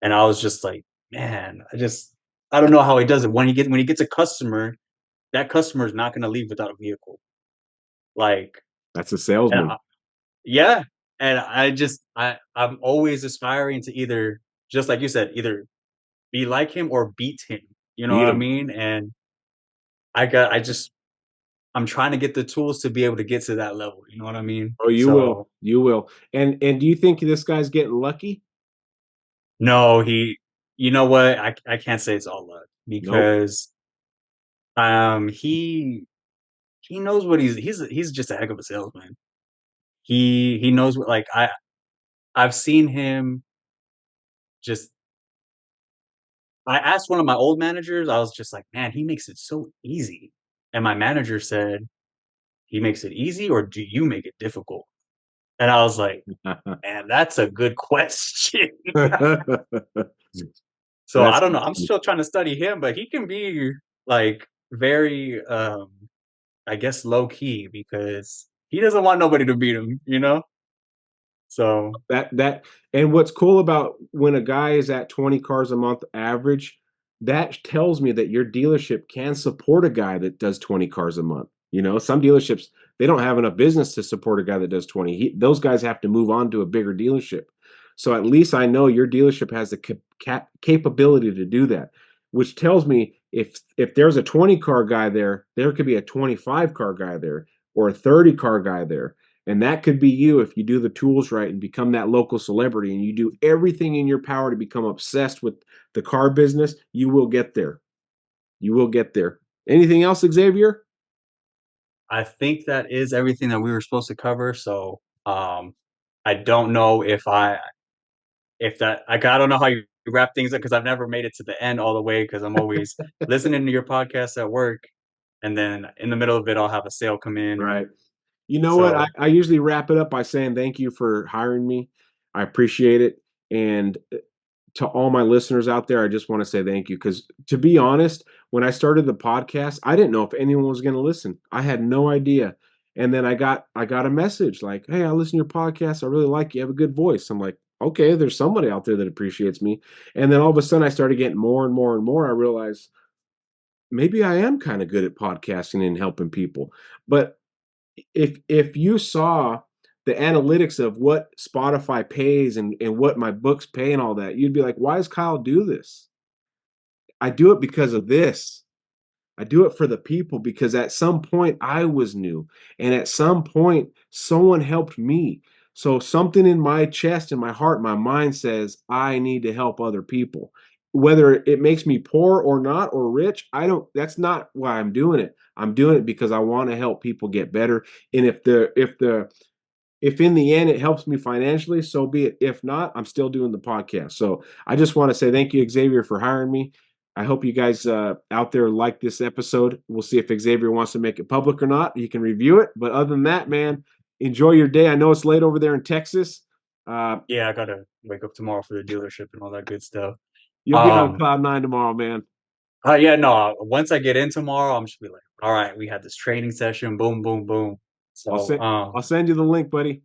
Speaker 2: And I was just like, man, I don't know how he does it. When he gets a customer, that customer is not gonna leave without a vehicle. Like,
Speaker 3: that's a
Speaker 2: and
Speaker 3: salesman.
Speaker 2: yeah. And I'm always aspiring to either, just like you said, either be like him or beat him. You know what
Speaker 3: Beat
Speaker 2: I
Speaker 3: him.
Speaker 2: mean? And I'm trying to get the tools to be able to get to that level. You know what I mean?
Speaker 3: Oh, you will.
Speaker 2: So
Speaker 3: You will. And do you think this guy's getting lucky?
Speaker 2: no, you know what? I can't say it's all luck
Speaker 3: Nope.
Speaker 2: because he knows what he's just a heck of a salesman. He knows what, like, I've seen him just I asked one of my old managers, I was just like, "Man, he makes it so easy." And my manager said, "He makes it easy or do you make it difficult?" And I was like, "Man, that's a good question." So I
Speaker 3: That's
Speaker 2: don't know. I'm still trying to study him, but he can be like very I guess low key because he doesn't want nobody to beat him, you know? So
Speaker 3: that and what's cool about when a guy is at 20 cars a month average, that tells me that your dealership can support a guy that does 20 cars a month. You know, some dealerships, they don't have enough business to support a guy that does 20. Those guys have to move on to a bigger dealership. So at least I know your dealership has the capability to do that, which tells me if there's a 20 car guy there, there could be a 25 car guy there or a 30 car guy there. And that could be you if you do the tools right and become that local celebrity and you do everything in your power to become obsessed with the car business, you will get there. You will get there. Anything else, Xavier?
Speaker 2: I think that is everything that we were supposed to cover. So I don't know if that I don't know how you wrap things up because I've never made it to the end all the way because I'm always listening to your podcast at work and then in the middle of it I'll have a sale come in and
Speaker 3: Right. You know what? I,
Speaker 2: so
Speaker 3: I usually wrap it up by saying thank you for hiring me. I appreciate it. And to all my listeners out there, I just want to say thank you. Because to be honest, when I started the podcast, I didn't know if anyone was going to listen. I had no idea. And then I got a message like, "Hey, I listen to your podcast. I really like you. You have a good voice." I'm like, "Okay, there's somebody out there that appreciates me." And then all of a sudden, I started getting more and more and more. I realized maybe I am kind of good at podcasting and helping people. But if you saw the analytics of what Spotify pays and what my books pay and all that, you'd be like, why does Kyle do this? I do it because of this. I do it for the people because at some point I was new and at some point someone helped me. So something in my chest and my heart, my mind says I need to help other people. Whether it makes me poor or not or rich, I don't that's not why I'm doing it. I'm doing it because I want to help people get better. And if in the end it helps me financially, so be it. If not, I'm still doing the podcast. So I just want to say thank you, Xavier, for hiring me. I hope you guys out there like this episode. We'll see if Xavier wants to make it public or not. You can review it. But other than that, man, enjoy your day. I know it's late over there in Texas. Uh,
Speaker 2: yeah, I gotta wake up tomorrow for the dealership and all that good stuff.
Speaker 3: you'll be on
Speaker 2: Um
Speaker 3: cloud nine tomorrow, man.
Speaker 2: yeah, no, once I get in tomorrow, I'm just be like, all right, we had this training session, boom, boom, boom.
Speaker 3: I'll
Speaker 2: So
Speaker 3: send I'll send you the link, buddy.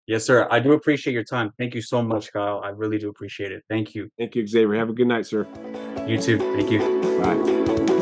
Speaker 2: yes, sir. I do appreciate your time. Thank you so much, Kyle. I really do appreciate it. Thank you.
Speaker 3: Thank you, Xavier. Have a good night, sir.
Speaker 2: You too. Thank you.
Speaker 3: Bye.